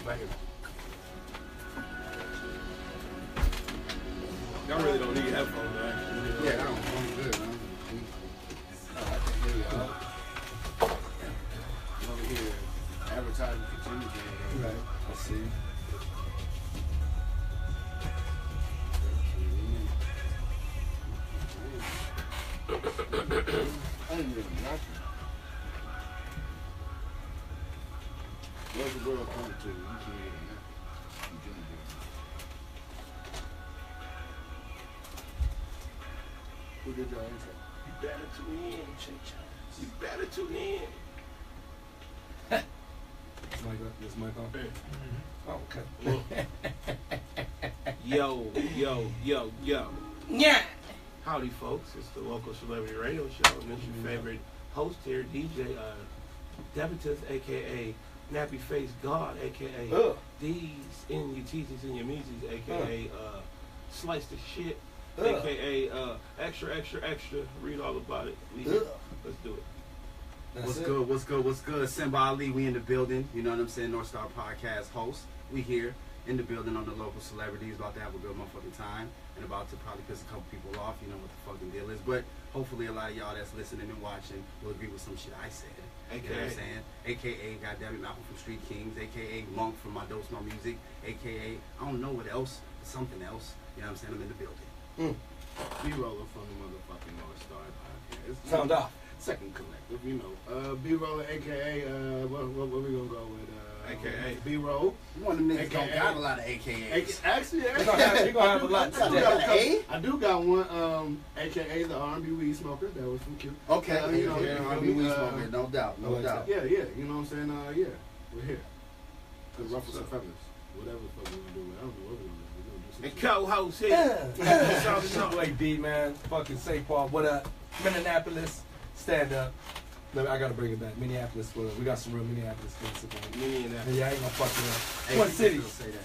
Right here. Y'all really don't need headphones, right? Yeah, I don't. I'm good, man. I can hear y'all. You over here advertising continue game. Right. I see. I ain't really nothing. Where's the world coming to? You can't hear that. You can't do it. Who did your intro? You better tune in, You better tune in. This mic on? Mm-hmm. Oh, okay. Yo. Yeah. Howdy, folks. It's the Local Celebrity Radio Show, and it's your favorite host here, DJ Capitalism, a.k.a. Nappy Face God, a.k.a. D's in your teethers and your meezies, a.k.a. Slice the Shit, a.k.a. Extra. Read all about it. Let's do it. What's good? Simba Ali, we in the building. You know what I'm saying? North Star Podcast host. We here in the building on the Local Celebrities. About to have a good motherfucking time. And about to probably piss a couple people off. You know what the fucking deal is. But hopefully a lot of y'all that's listening and watching will agree with some shit I said. You know what I'm saying? A.k.a. Goddamn it, Malcolm from Street Kings. A.k.a. Monk from My Dose My Music. A.k.a. I don't know what else. Something else. You know what I'm saying? I'm in the building. B-Roller from the motherfucking North Star Podcast. Sound off. Second collective, you know. B-Roller, a.k.a. What we gonna go with? A.k.a. B-Roll. One of them niggas don't got a lot of AKAs. Actually, You're gonna have a lot today. I do got one, a.k.a. the R&B Weed Smoker. That was from Q. Okay, you know, R&B Weed Smoker, no doubt. Yeah, you know what I'm saying? Yeah, we're here. To ruffle some feathers. Whatever the fuck we're gonna do. I don't know what we're gonna do. We're gonna do some And shit. co-host here. It's your boy D, man. Fucking St. Paul. What up? Minneapolis. Stand up. I gotta bring it back. Minneapolis. We got some real Minneapolis things to Minneapolis. Yeah, I ain't gonna fuck it up.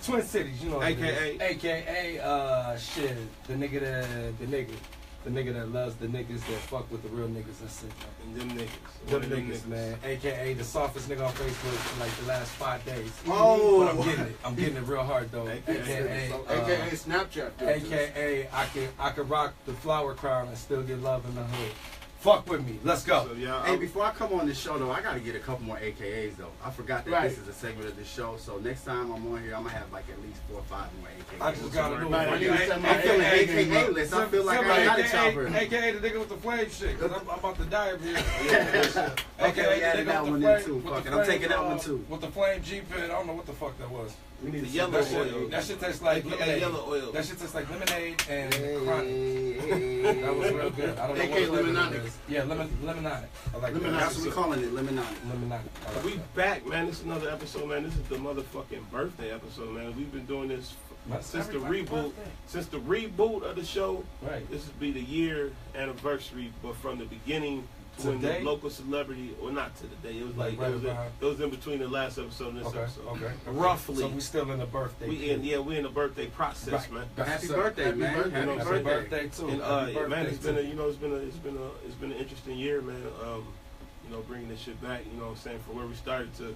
Twin Cities. You know what A.K.A. A.K.A. Shit. The nigga that loves the niggas that fuck with the real niggas. That's it, man. And them niggas. Them niggas, man. A.K.A. the softest nigga on Facebook for like the last 5 days. Oh. But I'm getting it real hard though. A.k.a. Snapchat. A.K.A. I can rock the flower crown and still get love in the hood. Fuck with me. Let's go. So, yeah, Hey, before I come on this show, though, I got to get a couple more AKAs, though. I forgot that this is a segment of the show, so next time I'm on here, I'm going to have like at least 4 or 5 more AKAs. I just got to do I'm feeling AKA list. I feel like I got a chopper. AKA the nigga with the flame shit, because I'm about to die over here. Okay, we added that one in, too. Fuck it, I'm taking that one, too. With the flame G-Pin, I don't know what the fuck that was. We need the yellow oil. That shit tastes like lemonade. Yellow oil. That shit tastes like lemonade and chronic. That was real good. I don't know A.K.A. what lemonade. it is. Yeah, lemonade. I like that. That's what we calling it, lemonade. Lemonade. We back, man. This is another episode, man. This is the motherfucking birthday episode, man. We've been doing this since the reboot. Since the reboot of the show. Right. This will be the year anniversary, but from the beginning to when the Local Celebrity, or not to the day. It was like it was in between the last episode and this episode. Okay. Roughly. So we still in the birthday. We in the birthday process, man. Happy birthday, man. Happy birthday too. And man, it's been an interesting year, man. You know, bringing this shit back. You know what I'm saying, from where we started to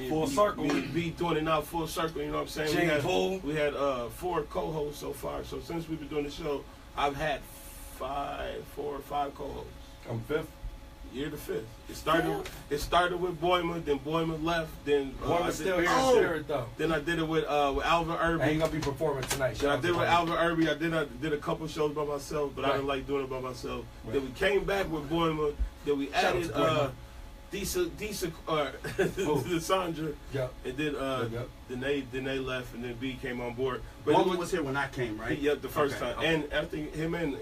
full circle. Be doing it now full circle. You know what I'm saying? We had 4 co-hosts so far. So since we've been doing the show, I've had 4 or 5 co-hosts. I'm 5th. You're the 5th. It started with Boyman, then Boyman left, then Boyman's still here in spirit though. Then I did it with Alvin Irby. And he gonna be performing tonight. Then I did it with Alvin Irby. I did a couple shows by myself, but I didn't like doing it by myself. Right. Then we came back with Boyman. Then we added Sandra. Yep. And then they left, and then B came on board. But Boyman was here when I came, right? Yep, the first time. Okay. And I think him and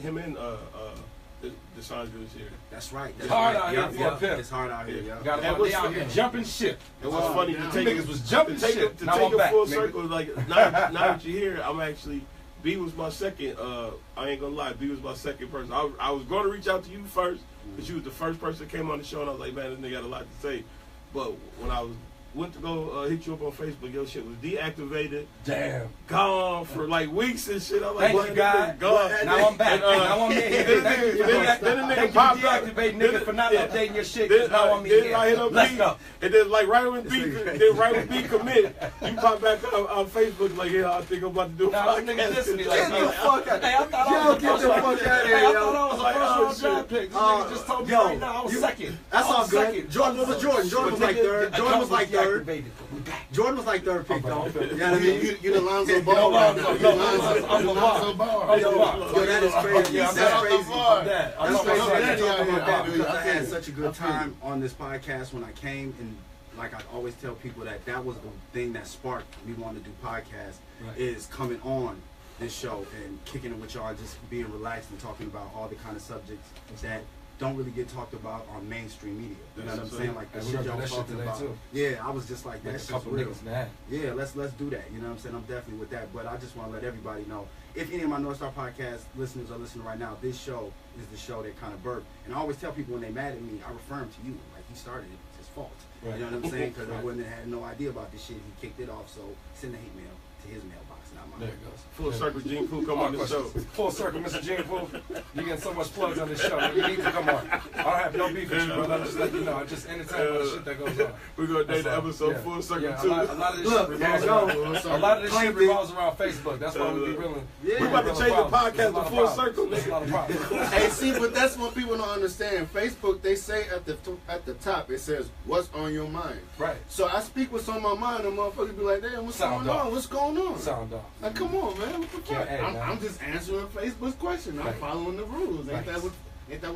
the Sandra was here. That's right. It's hard out here. It's hard out here, yeah. They out here jumping shit. It was funny to take niggas was jumping shit. To take a full circle, like now that you're here, I'm actually B was my second. I ain't gonna lie, B was my second person. I was going to reach out to you first, because you was the first person that came on the show, and I was like, man, this nigga got a lot to say. But when I was went to go hit you up on Facebook. Your shit was deactivated. Damn. Gone for like weeks and shit. I'm like, Thank you, God. Gone. Now I'm back. Now I'm here. Thank you for deactivating nigga for not updating your shit. Now I'm here. Let's go. And then like right when B commit, you pop back on Facebook like, yeah, I think I'm about to do a podcast. Nigga listen to me like, hey, I thought I was get the fuck out of here. I thought I was a first round draft pick. This nigga just told me right now I was second. That's all good. Jordan was like third. Jordan was like third. Jordan was like third pick though. You know what I mean? You the Lonzo Ball. I'm Lonzo Ball. Yo, that is crazy. That's crazy. That's I had such a good time on this podcast when I came, and like I always tell people that was the thing that sparked me wanting to do podcasts, is coming on this show and kicking it with y'all, just being relaxed and talking about all the kind of subjects that don't really get talked about on mainstream media. You know what I'm saying? Like the shit y'all talking about. Yeah, I was just like, that's just real. Yeah, let's do that. You know what I'm saying? I'm definitely with that. But I just want to let everybody know, if any of my North Star Podcast listeners are listening right now, this show is the show that kind of birthed. And I always tell people when they mad at me, I refer him to you. Like, he started it. It's his fault. You know what I'm saying? Because I wouldn't have had no idea about this shit. He kicked it off. So send the hate mail to his mailbox, not mine. There it goes. Full circle, Gene Pooh, come on the show. Full circle, Mr. Gene Pooh. You getting so much plugs on this show. You need to come on. I don't have no beef with you, brother. I'm just letting you know. I'm just entertained by the shit that goes on. We're going to date the episode Full Circle, too. A lot of this shit revolves around Facebook. That's why we be willing. We're about to change the podcast to Full Circle. There's a lot of problems. Hey, see, but that's what people don't understand. Facebook, they say at the top, it says, what's on your mind? Right. So I speak what's on my mind, and motherfuckers be like, damn, what's going on? What's going on? Sound off. Like, come on, man. What the fuck? I'm just answering Facebook's question. I'm following the rules. Ain't that what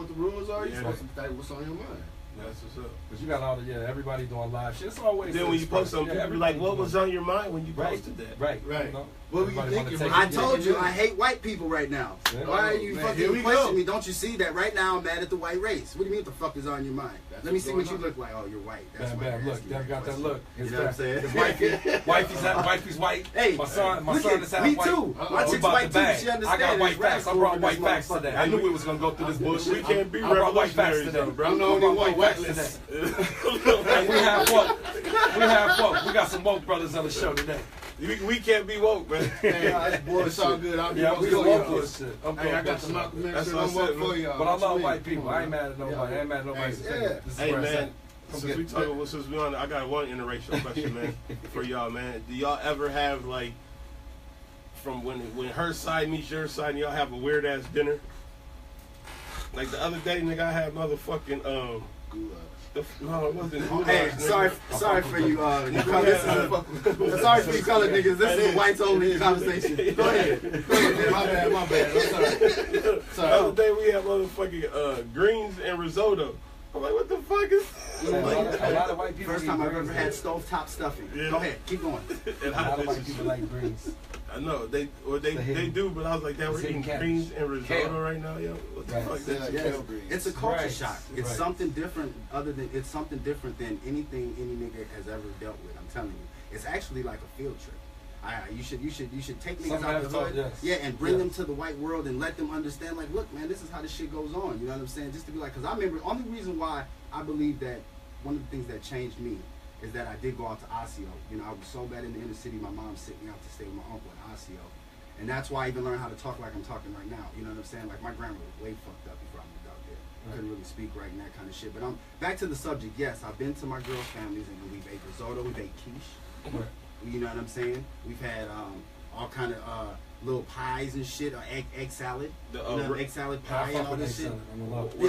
the rules are? You're supposed to say what's on your mind. That's what's up. But you got all the, everybody doing live shit. It's always. Then when you post something, people be like, what was on your mind when you posted that? Right. You know? What were you thinking? I told you, I hate white people right now. Why are you fucking questioning me? Don't you see that right now I'm mad at the white race? What do you mean what the fuck is on your mind? Let me see what you look like. Oh, you're white. That's bad. Look, they got that look. You know what I'm saying? Wifey's white. Hey, my son is half white. Me too. My chick's white too. She understands. I got white facts. I brought white facts today. I knew we was gonna go through this bullshit. We can't be revolutionary today, bro. I'm the only one whiteless. And we have woke. We got some woke brothers on the show today. We can't be woke, man. It's all good. We woke for shit. Hey, I got the Malcolm X. I'm woke for y'all. But I love white people. I ain't mad at nobody. I ain't mad at nobody. Hey, man. Since we on, I got one interracial question, man, for y'all, man. Do y'all ever have, like, from when her side meets your side and y'all have a weird ass dinner? Like the other day, nigga, I had motherfucking no, it wasn't. Hey, sorry for you. Sorry for you colored niggas. This is a whites only conversation. Go ahead. My bad. I'm sorry. The other day we had motherfucking greens and risotto. I'm like, what the fuck is a lot of white people. First time I've ever had stovetop stuffing. Go ahead, keep going. A lot of white people like greens. I know they do, but I was like, damn, we're eating greens and risotto right now, yo. What the fuck? It's a culture shock. It's something different. It's something different than anything any nigga has ever dealt with. I'm telling you, it's actually like a field trip. You should take niggas out the hood, and bring them to the white world and let them understand. Like, look, man, this is how this shit goes on. You know what I'm saying? Just to be like, because I remember, only reason why I believe that one of the things that changed me is that I did go out to Osseo. You know, I was so bad in the inner city. My mom sent me out to stay with my uncle in Osseo, and that's why I even learned how to talk like I'm talking right now. You know what I'm saying? Like, my grammar was way fucked up before I moved out there. I couldn't really speak right and that kind of shit. But back to the subject. Yes, I've been to my girls' families and we've ate risotto, we've ate quiche. You know what I'm saying? We've had all kind of little pies and shit, or egg salad. Egg salad pie and all this shit. Look, he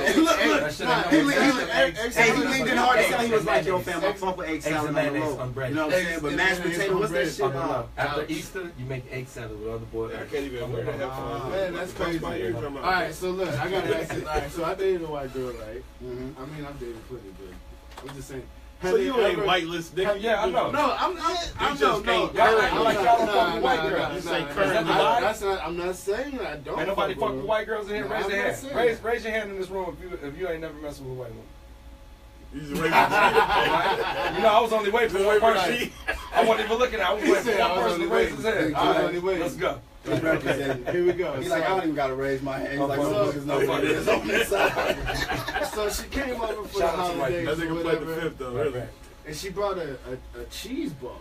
leaned in hard to tell. He was like, yo, fam, I fuck with egg salad on the low. You know what I'm saying? But mashed potato, what's that shit? After Easter, you make egg salad with other boys. I can't even wear the headphones. Man, that's crazy. All right, so look, I got to ask you. All right, so I dated a white girl, right? I mean, I've dated plenty, but I'm just saying. So you ain't whitelist, nigga. Yeah, I know. No, I'm no. I like y'all don't fuck with white girls. You say currently. I'm not saying I don't. Ain't nobody fuck with white girls in here. Raise your hand. Raise your hand in this room if you ain't never messing with a white woman. You know, I was only waiting for one person. I wasn't even looking at. I was waiting for one person to raise his hand. Let's go. Here we go. He's like, I don't even gotta raise my hand. He's like, motherfuckers know what it is on this side. So she came over for Shout the holidays. That nigga played the fifth though, really. and she brought a cheese ball.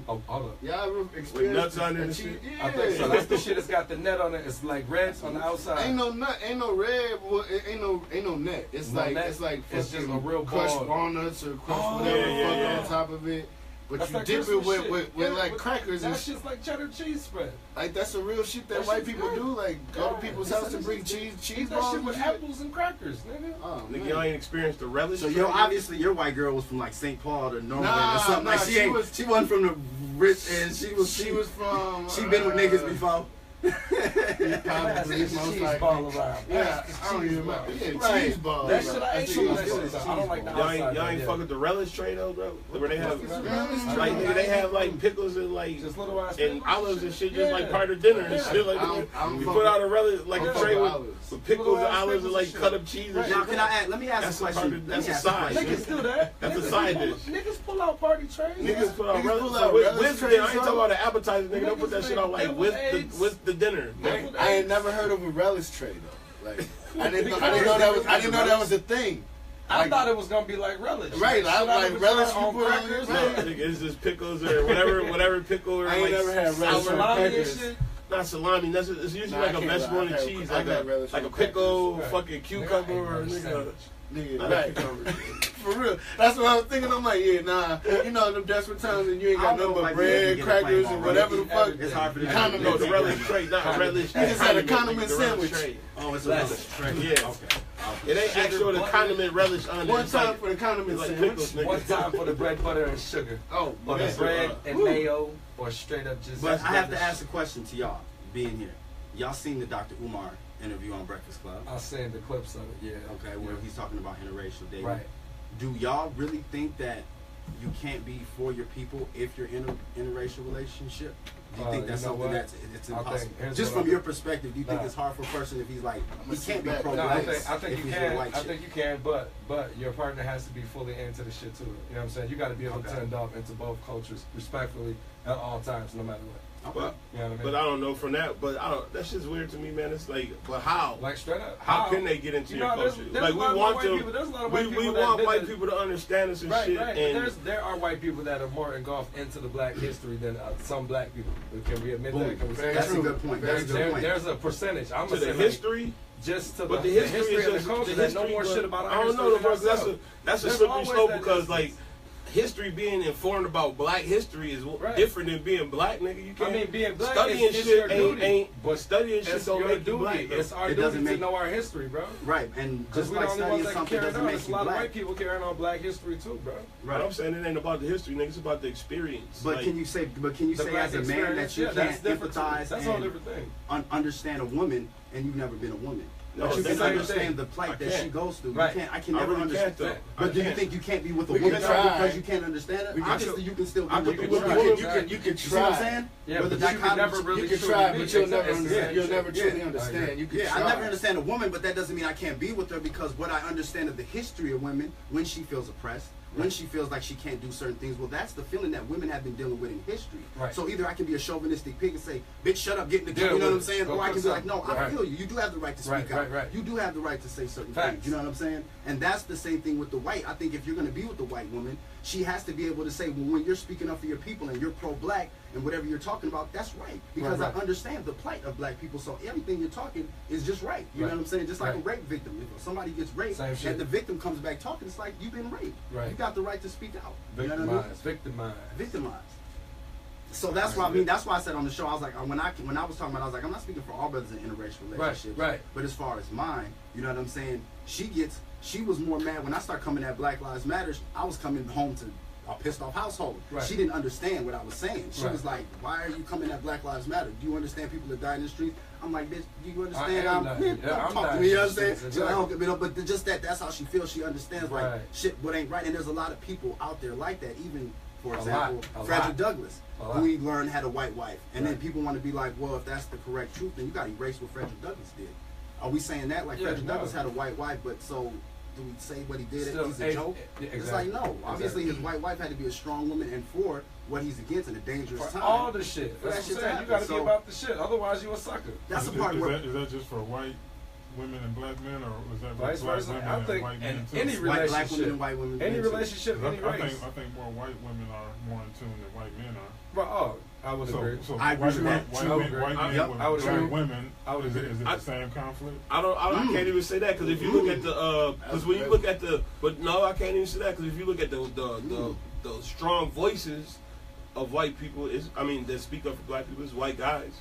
Oh, hold up. Y'all ever experienced With nuts on it a and cheese? shit? Yeah. I think so. That's the shit that's got the net on it. It's like red on the outside. Ain't no nut, ain't no red, ain't no net. It's No like net? it's like It's just a fucking real crushed ball. walnuts or crushed Oh, whatever yeah, the fuck yeah. on top of it. But That's you that dip it Christmas with, shit. with Yeah, like with- crackers and That's shit. just like cheddar cheese spread. Like that's a real shit that That white shit's people good. do. Like go to Yeah. people's He house said to this bring is- cheese Eat that balls shit and with shit. apples and crackers, nigga. Oh, Nigga, man. y'all ain't experienced the relish. So yo, obviously your white girl was from like St. Paul to Norway Nah, or something. nah, Like she was- she wasn't from the rich and she was from. she been with niggas before. Probably Cheese most ball likely. around. Yeah, Pass I don't cheese even ball. remember. Yeah, Right. cheese balls. That shit I ate think too. it was That good. shit. I don't like the Y'all outside. ain't fuck with the relish tray though, bro? Where they have Fuck like nigga, they have like pickles and like Just little ass and pickles olives and shit just like part of dinner and Yeah. shit like I'm that. You fucking- put out a relish like I'm a fucking tray with olives. pickles Little and ass olives and pickles like and cut shit. up cheese and Right. shit. Now can I add, let me ask That's a a part question. of- Let that's me a ask a side. question. Niggas do that. That's a Niggas side pull- dish. Niggas pull out party trays. Niggas put out Niggas relish. pull So out with relish the, I trays, ain't talking though. about the appetizer, nigga. Don't put that Niggas shit out make like with eggs. the dinner. Nigga. I ain't never heard of a relish tray though. Like I didn't know that was a thing. I thought it was gonna be like relish. Right, I Should like never relish try on you put on crackers. your No, bread. nigga, it's just pickles or whatever pickle or I ain't like never had relish sour on Salami and crackers. shit. Not salami. That's it's usually Nah, I like a can't vegetable lie. and I've cheese, had relish like a on pickle, crackers. fucking cucumber, or nigga. Nigga, Not right. a cucumber. For real. That's what I was thinking. I'm like, yeah, nah. You know, them desperate times and you ain't got I don't nothing know but if I bread, can crackers, get a and plain whatever the ball. fuck. It's hard for the Condiment. No, the relish tray, not relish. You just had a condiment, condiment the relish sandwich. tray. Oh, it's a That's relish tray. Yeah. Okay. It ain't actually the condiment relish on there. One It's time like- for the condiment it's like sandwich. pickles, nigga. One time for the bread, butter, and sugar. Oh, Or the man. bread and Woo. mayo, or straight up just. But I have to relish. ask a question to y'all being here. Y'all seen the Dr. Umar interview on Breakfast Club? I seen the clips of it. Yeah. Okay, where he's talking about interracial dating. Right. Do y'all really think that you can't be for your people if you're in a interracial relationship? Do you think that's you know something what? that's it's I think- impossible? here's Just what I from your think. perspective, do you think Nah. it's hard for a person if he's like he sit can't be back. pro No, black I think if you he's can. a white I chick? think you can, but your partner has to be fully into the shit too. You know what I'm saying? You got to be able Okay. to indulge into both cultures respectfully at all times, no matter what. Okay. But, You know what I mean? but I don't know from that. But I don't. That shit's weird to me, man. It's like, but how? Like straight up. How can they get into You your know, there's- culture? there's Like a we lot of want white to. people- there's a lot of white We people that want did white it. people to understand us and Right, shit. right. And There are white people that are more engulfed into the black history than some black people. Can we admit Boom. that? Can we Very That's true. a good point. That's a good point. There's a percentage. I'm to gonna the say like, history. just to But the the history history is of just the culture the that know history, more but shit about I our don't history know, than bro. That's ourselves. a There's slippery always slope that because distance. like history being informed about black history is Right. different than being black, nigga. You can't. I mean, being black studying is shit your duty. ain't. But studying shit It's don't your make you duty. black. bro. It's our It doesn't duty to make- know our history, bro. Right, and Because just we like the only ones studying that can something carry it doesn't on. make There's a you lot of black. white people carrying on black history too, bro. But I'm saying it ain't about the history, nigga. It's about the experience. But Like, can you say The black as a man experience, that you yeah, that's can't different too. empathize That's a whole and different thing. understand a woman and you've never been a woman? No, But you that's can the same understand thing. the plight I that can't. she goes through. Right. You can't. I can I never really understand. can't, though. But I do you can't. think you can't be with a We woman can try. because you can't understand it? We can Obviously, you can still be I with could a be woman. with a woman. You can You see what I'm try. saying? Yeah, Where but the you can dichotomy- never really You can truly try, be. but you'll never Exactly. understand. You'll never Yeah. truly Yeah. understand. You can Yeah, try. I never understand a woman, but that doesn't mean I can't be with her because what I understand of the history of women when she feels oppressed, when she feels like she can't do certain things, well, that's the feeling that women have been dealing with in history. Right. So either I can be a chauvinistic pig and say, bitch, shut up, get in the Deal car, you know what I'm with it. saying? Go Or I put can be like, no, something. I Right. feel you. You do have the right to speak Right, out. right, right. You do have the right to say certain Facts. things. You know what I'm saying? And that's the same thing with the white. I think if you're going to be with the white woman, she has to be able to say, well, when you're speaking up for your people and you're pro-black and whatever you're talking about, that's right. Because Right. I understand the plight of black people. So everything you're talking is just right. You know Right. what I'm saying? Just like Right. a rape victim. If somebody gets raped Same shit. and the victim comes back talking, it's like you've been raped. Right. You got the right to speak out. You know what I mean? Victimized. Victimized. So that's why I mean that's why I said on the show I was like when I was talking about it, I was like I'm not speaking for all brothers in interracial relationships. Right. But as far as mine, you know what I'm saying? She was more mad when I started coming at Black Lives Matter. I was coming home to a pissed off household. Right. She didn't understand what I was saying. She Right. was like, "Why are you coming at Black Lives Matter? Do you understand people that die in the streets?" I'm like, "Bitch, do you understand? am I'm dying. Yeah, I'm talk to dying me." You know in what the I'm saying? streets, So I exactly. don't, you know, but just that's how she feels. She understands like Right. shit what ain't right. And there's a lot of people out there like that. Even for A example, lot. Frederick Douglass, A lot. who he learned had a white wife, and then Right. people want to be like, well, if that's the correct truth, then you got to erase what Frederick Douglass did. Are we saying that like Yeah, Frederick no. Douglass had a white wife, but so do we say what he did? Still, He's a joke. yeah, It's like exactly. no. Obviously, Exactly. his white wife had to be a strong woman, and for what he's against in a dangerous For time. all the shit. For that That's shit what to I'm saying. You happen. gotta be So- about the shit. Otherwise, you a sucker. That's the Is part where that just for white women and black men, or was that Vice black versa? women I and think white men too? any Black women relationship, and white women. any men, too. relationship, any race. I think more white women are more in tune than white men are. Bro, I would agree. So I agree with that. white I would men agree. with I would black agree. women, I would is it agree. the same conflict? I can't even say that because if you look at the because when you look at the I can't even say that because if you look at the strong voices of white people that speak up for black people is white guys.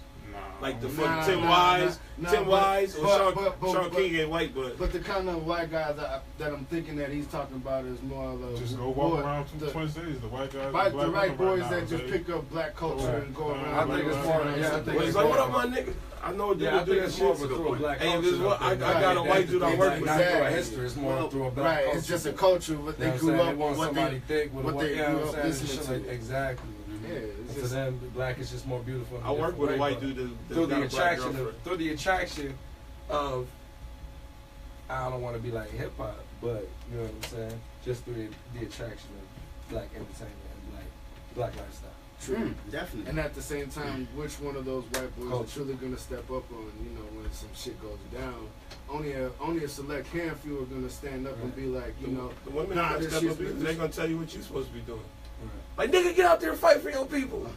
Like the fucking Tim Wise, Sean King ain't white, but the kind of white guys that I'm thinking that he's talking about is more of just go walk around from the Twin Cities, the white guys, the right boys that just pick up black culture and go around. I think it's more. Yeah, I think it's like, what up, my nigga? I know what I think it's more through a black culture. I got a white dude I work with. Not through a history. It's more through a black culture. Right, it's just a culture. What they grew up with, what they grew up listening to. Exactly. Yeah, to them, black is just more beautiful. I work with a white dude through the attraction of I don't want to be like hip hop, but you know what I'm saying. Just through the attraction of black entertainment and black lifestyle. True, definitely. And at the same time, which one of those white boys are truly gonna step up on when some shit goes down? Only a select handful are gonna stand up and be like, the women are gonna step up. They're gonna tell you what you're supposed to be doing. Right. Like, nigga, get out there and fight for your people.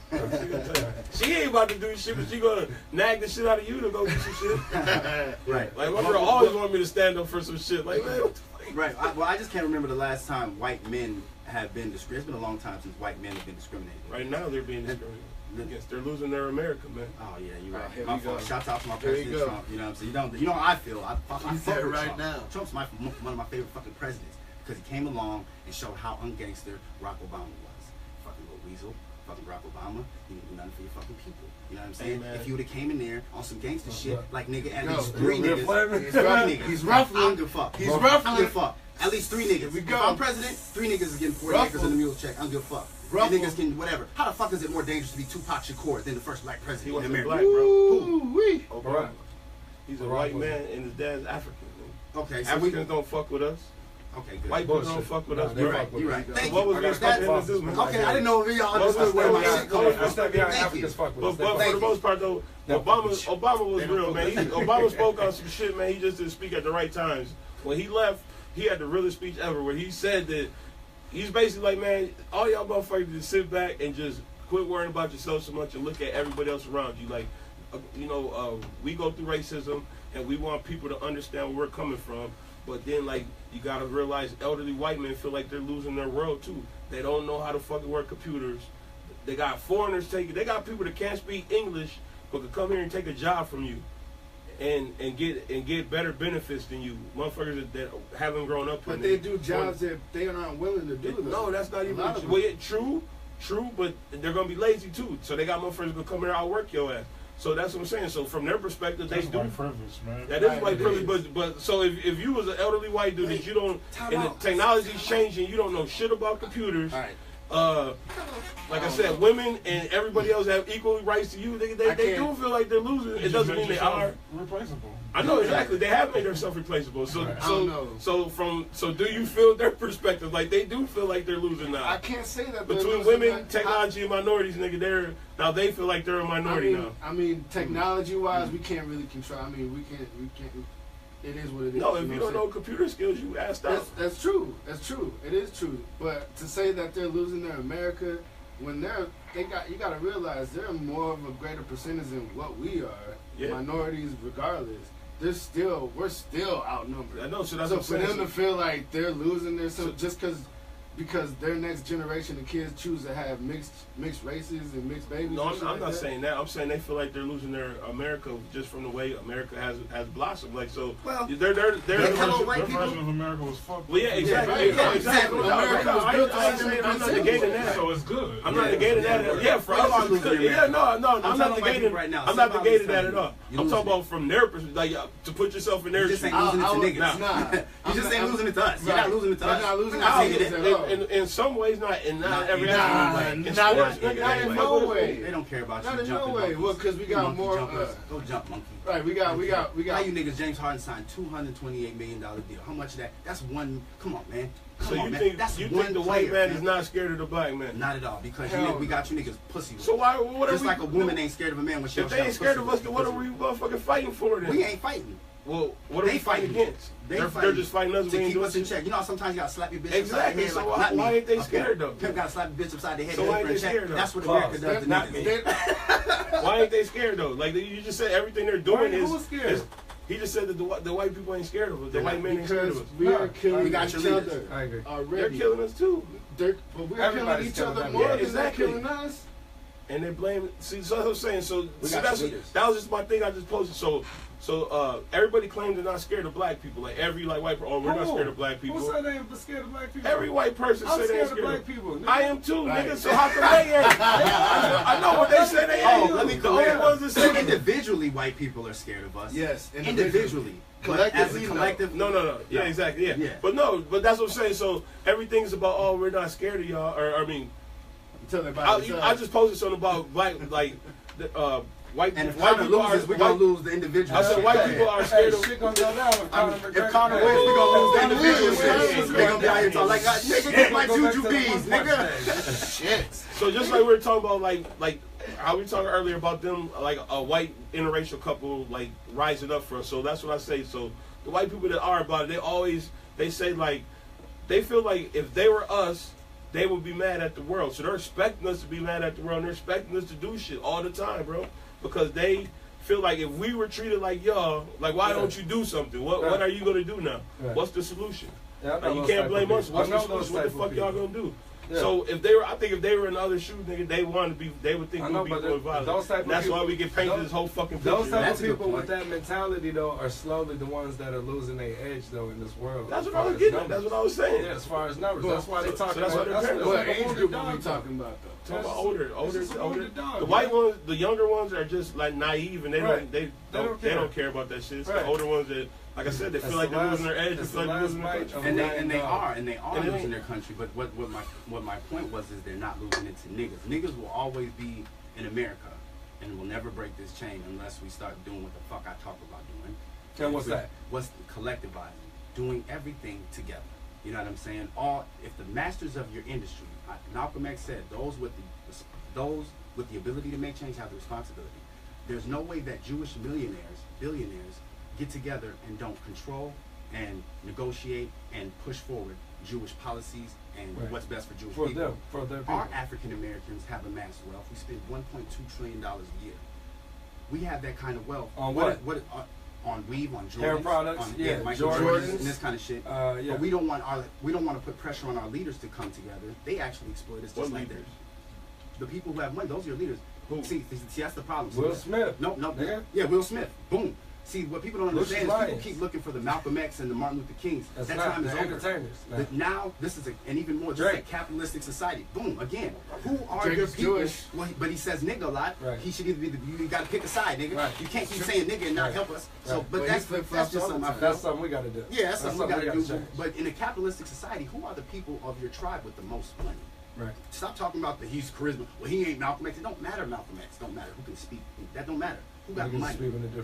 She ain't about to do shit, but she gonna nag the shit out of you to go do some shit. Right. Like, my girl always wanted me to stand up for some shit. Like, man, what the fuck? Right. I just can't remember the last time white men have been discriminated. It's been a long time since white men have been discriminated. Right now, they're being discriminated. Yes, they're losing their America, man. Oh yeah, you're right. Here My we go. fault. Shouts out to my president Trump. You know what I'm saying? You know how I feel. I fuck with right Trump. now. Trump's one of my favorite fucking presidents because he came along and showed how ungangster Barack Obama was. Fucking little weasel. Fucking Barack Obama. He didn't do nothing for your fucking people. You know what I'm saying? Hey, if you would have came in there on some gangster shit, like nigga, at No, least three niggas. He's ruffling. I don't give a fuck. He's I don't ruffling. give a fuck. At least three niggas. we If go. I'm president, 3 niggas is getting 40 acres in the mule check. I don't give a fuck. Ruffle. Niggas can whatever. How the fuck is it more dangerous to be Tupac Shakur than the first black He president in wasn't America? black, bro. Ooh-wee. Obama. He's a white man and his dad's African. Okay, so Africans don't fuck with us. Okay, good. White people don't fuck with us. You're You're right. Thank What you. was That- supposed to do, man? Okay, I didn't know if y'all understood where my shit coming from. That's not Thank Africans fuck with us. But for the most part, though, Obama was real, man. Obama spoke on some shit, man. He just didn't speak at the right times. When he left, he had the realest speech ever where he said that he's basically like, man, all y'all motherfuckers just sit back and just quit worrying about yourself so much and look at everybody else around you. Like, we go through racism and we want people to understand where we're coming from. But then, like, you gotta realize elderly white men feel like they're losing their world too. They don't know how to fucking work computers. They got foreigners they got people that can't speak English but can come here and take a job from you and get better benefits than you. Motherfuckers that haven't grown up. But they do jobs that they are not willing to do. No, that's not even true, but they're gonna be lazy too. So they got motherfuckers gonna come here and outwork your ass. So that's what I'm saying. So from their perspective, That's they do. white privilege, man. That is white privilege, but so if you was an elderly white dude that you don't, and the technology's changing, you don't know shit about computers. All right. Like I said, women and everybody else have equal rights to you. They do feel like they're losing. It doesn't mean they are replaceable. I know exactly. They have made themselves replaceable. So I don't know. So do you feel their perspective? Like they do feel like they're losing now. I can't say that Between women, technology, and minorities, nigga, they feel like they're a minority now. I mean, technology-wise, we can't really control. I mean, we can't. It is what it is. No, if you don't know computer skills, you asked out. That's true. That's true. It is true. But to say that they're losing their America when you got to realize they're more of a greater percentage than what we are. Yeah. Minorities, regardless. We're still outnumbered. I know. So that's So what for I'm saying. them to feel like they're losing their just because their next generation of kids choose to have mixed races and mixed babies. No, and shit I'm like not that. saying that. I'm saying they feel like they're losing their America just from the way America has blossomed. Like so, Well, they're Their hello, white version people. of America was fucked. Well, yeah, exactly. Yeah, exactly. America was built on I'm not negating that. So it's good. I'm not negating that. Yeah, for us, it's good. Yeah, no, I'm not negating. right now. I'm not Somebody's negating that at telling all. you. I'm talking about from their perspective, like to put yourself in their You just shoes. ain't losing it to niggas. Nah, You just ain't losing it to us. You're not losing it to You're us. not losing We're not it to taking us it. at all. In some ways, not in not every Nah, aspect. In not sports, in- nigga, not they in fuck no with us. way. They don't care about Not you in no jumping way. monkeys. Well, 'cause we You got monkey more, jumpers. Go jump, monkey. Right, we got. How you niggas? James Harden signed $228 million deal. How much of that? That's one. Come on, man. So Come on, you man. think That's you one think the white player, man is not scared of the black man? Not at all, because Hell we no. got you niggas pussy. So why? What are Just we? like a woman ain't scared of a man when she If don't they ain't have scared of pussy. us, then what are we motherfucking fighting for then? We ain't fighting. Well, what are we fighting against? They're just fighting us. To keep us in check. You know how sometimes you gotta slap your bitch upside the head? So like, why ain't they scared though? Pimp gotta slap your bitch upside the head. So why ain't they scared though? That's what America does to not me. Why ain't they scared though? Like you just said, everything they're doing is. He just said that the white people ain't scared of us. The white men ain't scared of us. We are killing each other. I agree. They're killing us too. But we're killing each other more than they're killing us. And they blame. See, so that's what I'm saying. So that was just my thing. I just posted. So everybody claims they're not scared of black people. Like every white person, we're not scared of black people. Who said they ain't scared of black people? Every white person said they ain't scared of black people. Nigga. I am too, nigga. So how come they ain't? I know what they say they ain't. Let me the only ones that say individually white people are scared of us. Yes, individually. Collectively, as a collective. No. Yeah, exactly. Yeah. But that's what I'm saying. So everything's about we're not scared of y'all. Or I mean, I just posted something about black white and if white Conor people loses, we're gonna lose the individual. I said white people are scared of. Shit gonna go down if Conor wins, we're gonna lose the individual shit. They're gonna be out here talking like, nigga, get my juju bees, nigga. Shit. So just like we were talking about, like how we talked earlier about them, like a white interracial couple, like rising up for us. So that's what I say. So the white people that are about it, they say like, they feel like if they were us, they would be mad at the world. So they're expecting us to be mad at the world. And they're expecting us to do shit all the time, bro. Because they feel like if we were treated like y'all, like why don't you do something? What are you gonna do now? What's the solution? Like, you can't blame us. What's the solution? What the fuck y'all gonna do? Yeah. So if they were, I think if they were in the other shoes, nigga, they would think we'd be more violent. That's why we get painted this whole fucking picture. Those type of people with that mentality though are slowly the ones that are losing their edge though in this world. That's what I was getting at. That's what I was saying. Yeah, as far as numbers, that's why they talking about. What age group are we talking about though? Talking about older. The white ones, the younger ones are just like naive and they don't care about that shit. It's the older ones that, like I said, they feel like they're losing their edge. They feel like they're losing their country. And they are losing their country. But what my point was is they're not losing it to niggas. Niggas will always be in America and will never break this chain unless we start doing what the fuck I talk about doing. And what's that? What's collectivizing? Doing everything together. You know what I'm saying? If the masters of your industry, Malcolm X said, those with the ability to make change have the responsibility. There's no way that Jewish billionaires get together and don't control and negotiate and push forward Jewish policies and what's best for Jewish people. For their people. Our African Americans have amassed wealth. We spend $1.2 trillion a year. We have that kind of wealth. On what? On weave, on Jordans, hair products, on Michael Jordans and this kind of shit. But we don't want to put pressure on our leaders to come together. They actually exploit us just like that. The people who have money, those are your leaders. Who? See, that's the problem. Will Smith. No. Yeah, Will Smith. Boom. See, what people don't understand is people keep looking for the Malcolm X and the Martin Luther Kings. That time is over. But now, this is and even more, this is a capitalistic society. Boom, again. Who are your people? Well, but he says nigga a lot. Right. He should either be you got to pick a side, nigga. Right. You can't keep saying nigga and not help us. So, but that's just something I feel. That's something we got to do. Yeah, that's something we got to do. But in a capitalistic society, who are the people of your tribe with the most money? Right. Stop talking about he's charisma. Well, he ain't Malcolm X. It don't matter Malcolm X. Don't matter who can speak. That don't matter. Who got money?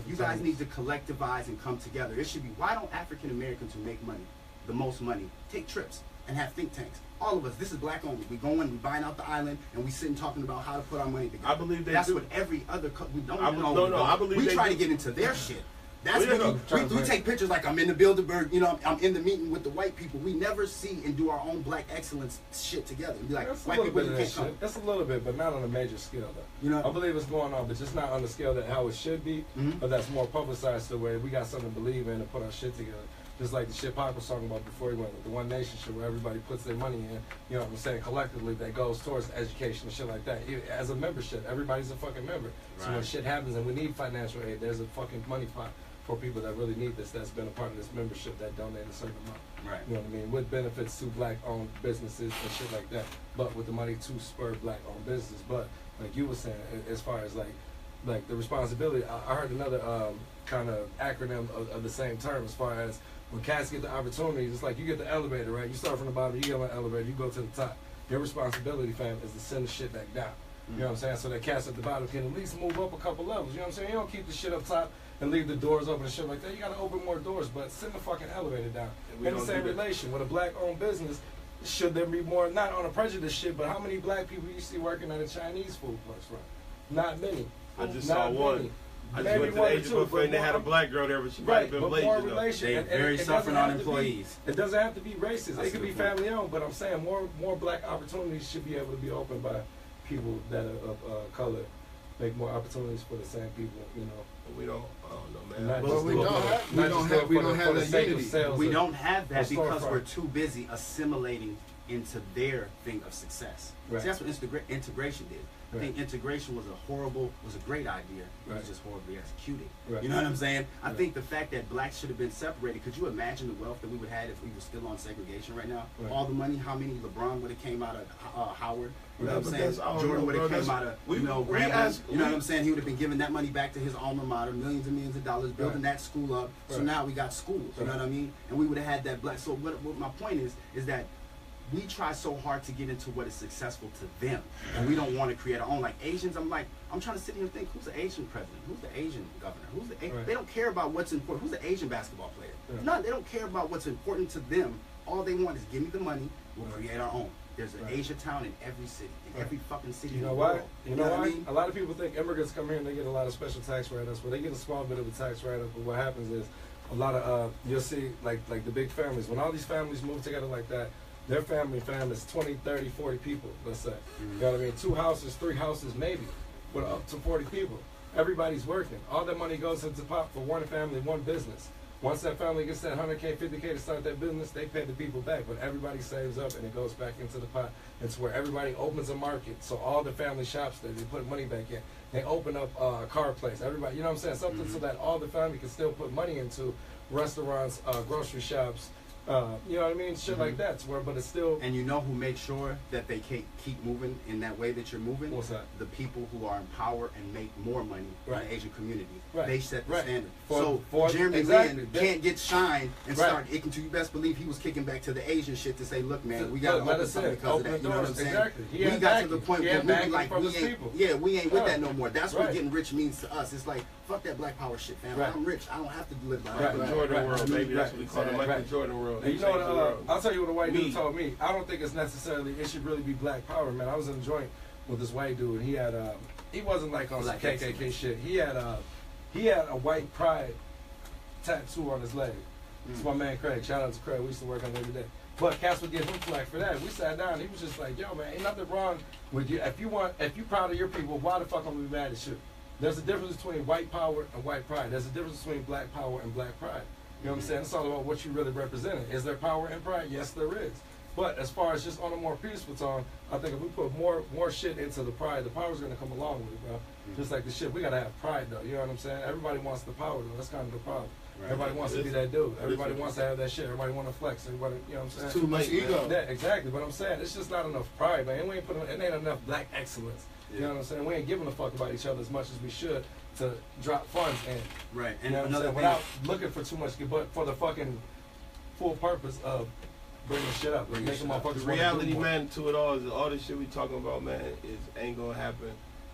You guys need to collectivize and come together. It should be, why don't African Americans who make money, the most money, take trips and have think tanks? All of us, this is black only. We going, we buying out the island, and we sitting talking about how to put our money together. I believe that's what every other we don't know. No, I believe we try to get into their shit. That's we take pictures like I'm in the Bilderberg, I'm in the meeting with the white people. We never see and do our own black excellence shit together. And be like, white people, you can't come. That's a little bit, but not on a major scale, though. I believe it's going on, but just not on the scale that how it should be, but that's more publicized the way we got something to believe in and put our shit together. Just like the shit Pac was talking about before he went with the One Nation shit, where everybody puts their money in, you know what I'm saying, collectively, that goes towards education and shit like that. As a membership, everybody's a fucking member. Right. So when shit happens and we need financial aid, there's a fucking money pot for people that really need this, that's been a part of this membership that donate a certain amount. Right. You know what I mean? With benefits to black-owned businesses and shit like that, but with the money to spur black-owned business. But like you were saying, as far as like the responsibility, I heard another kind of acronym of the same term as far as when cats get the opportunities. It's like you get the elevator, right? You start from the bottom, you get on the elevator, you go to the top. Your responsibility, fam, is to send the shit back down. You know what I'm saying? So that cats at the bottom can at least move up a couple levels. You know what I'm saying? You don't keep the shit up top and leave the doors open and shit like that. You gotta open more doors, but send the fucking elevator down. In the same relation, with a black-owned business, should there be more, not on a prejudice shit, but how many black people you see working at a Chinese food place, right? Not many. I just saw one. I just maybe went to the one or Asian two, buffet and they but had a more- black girl there, but she might Right, have been but blazing. more though. relation. They and very it doesn't suffering have on to be- employees. It doesn't have to be racist. That's It could a be good point. family owned, but I'm saying more black opportunities should be able to be opened by people that are of color. Make more opportunities for the same people, you know. We don't, I don't know, And man. not But just we do it don't for- have- we not don't just have- do it we for don't the- have for the that sake of unity. sales We or- don't have that or because storefront. we're too busy assimilating into their thing of success. Right. See, that's what integration did. I Right. think integration was a great idea. It Right. was just horribly executed. Right. You know what I'm saying? I Right. think the fact that blacks should have been separated. Could you imagine the wealth that we would have had if we were still on segregation right now? Right. All the money, how many LeBron would have came out of Howard? You know Yeah, what I'm but saying? that's- I don't Jordan know, would have bro. came That's- out of we- you know we Grambling. ask- You know we- what I'm saying? He would have been giving that money back to his alma mater, millions and millions of dollars, building Right. that school up. So Right. now we got schools. You know Right. what I mean? And we would have had that black. So what my point is that we try so hard to get into what is successful to them, and we don't want to create our own. Like Asians, I'm trying to sit here and think, who's the Asian president? Who's the Asian governor? Right. They don't care about what's important. Who's the Asian basketball player? Right. No, they don't care about what's important to them. All they want is give me the money. We'll Right. create our own. There's an Right. Asia town in every city, in Right. every fucking city. You in know the why? world. You know what why? I mean? A lot of people think immigrants come here and they get a lot of special tax write-ups, but they get a small bit of a tax write-up. But what happens is a lot of you'll see like the big families. When all these families move together like that, their family is 20, 30, 40 people, let's say. You know what I mean? 2 houses, 3 houses maybe, with up to 40 people. Everybody's working. All that money goes into pot for one family, one business. Once that family gets that 100K, 50K to start that business, they pay the people back. But everybody saves up and it goes back into the pot. It's where everybody opens a market. So all the family shops there, they put money back in. They open up a car place. Everybody, you know what I'm saying? Something so that all the family can still put money into restaurants, grocery shops, you know what I mean? Shit like that. Where, but it's still. And you know who makes sure that they keep moving in that way that you're moving? What's that? The people who are in power and make more money Right. in the Asian community. Right. They set the Right. standard. For Jeremy exactly. Lin can't get shine and Right. start kicking to. You best believe he was kicking back to the Asian shit to say, look, man, we Look, got to let open us something in. because of Open that. the You know what I'm doors. saying? Exactly. He We had got to backing. the point He where had we be backing like, from we his ain't, people. yeah, we ain't with Yeah. that no more. That's what Right. getting rich means to us. It's like, fuck that black power shit, fam. Right. I'm rich. I don't have to live by Right. that. Michael Jordan Right. world, baby. That's what we call it. Michael Right. Jordan world. And He you know changed the what? world. I'll tell you what a white Me. dude told me. I don't think it's necessarily. It should really be black power, man. I was in a joint with this white dude, and he had. He wasn't like on some Black KKK excellence. shit. He had a white pride tattoo on his leg. It's my man Craig. Shout out to Craig. We used to work on it every day. But Cass would give him flack for that. We sat down. And he was just like, "Yo, man, ain't nothing wrong with you. If you proud of your people, why the fuck am we mad at you? There's a difference between white power and white pride. There's a difference between black power and black pride. You know what I'm saying? It's all about what you really representing. Is there power and pride? Yes, there is. But as far as just on a more peaceful tone, I think if we put more shit into the pride, the power's gonna come along with it, bro. Just like the shit, we gotta have pride though. You know what I'm saying? Everybody wants the power though. That's kind of the problem. Right. Everybody wants to be that dude. Everybody wants to have that shit. Everybody want to flex. Everybody, you know what I'm saying? Too much ego. Yeah, exactly. But I'm saying it's just not enough pride, man. We ain't it ain't enough black excellence. You know what I'm saying? We ain't giving a fuck about each other as much as we should to drop funds in. Right. You And know what I'm another saying? thing. Without looking for too much, but for the fucking full purpose of bringing shit up, Bringing making shit up. motherfuckers The wanna do reality, more. man, to it all is all this shit we talking about, man, ain't gonna happen.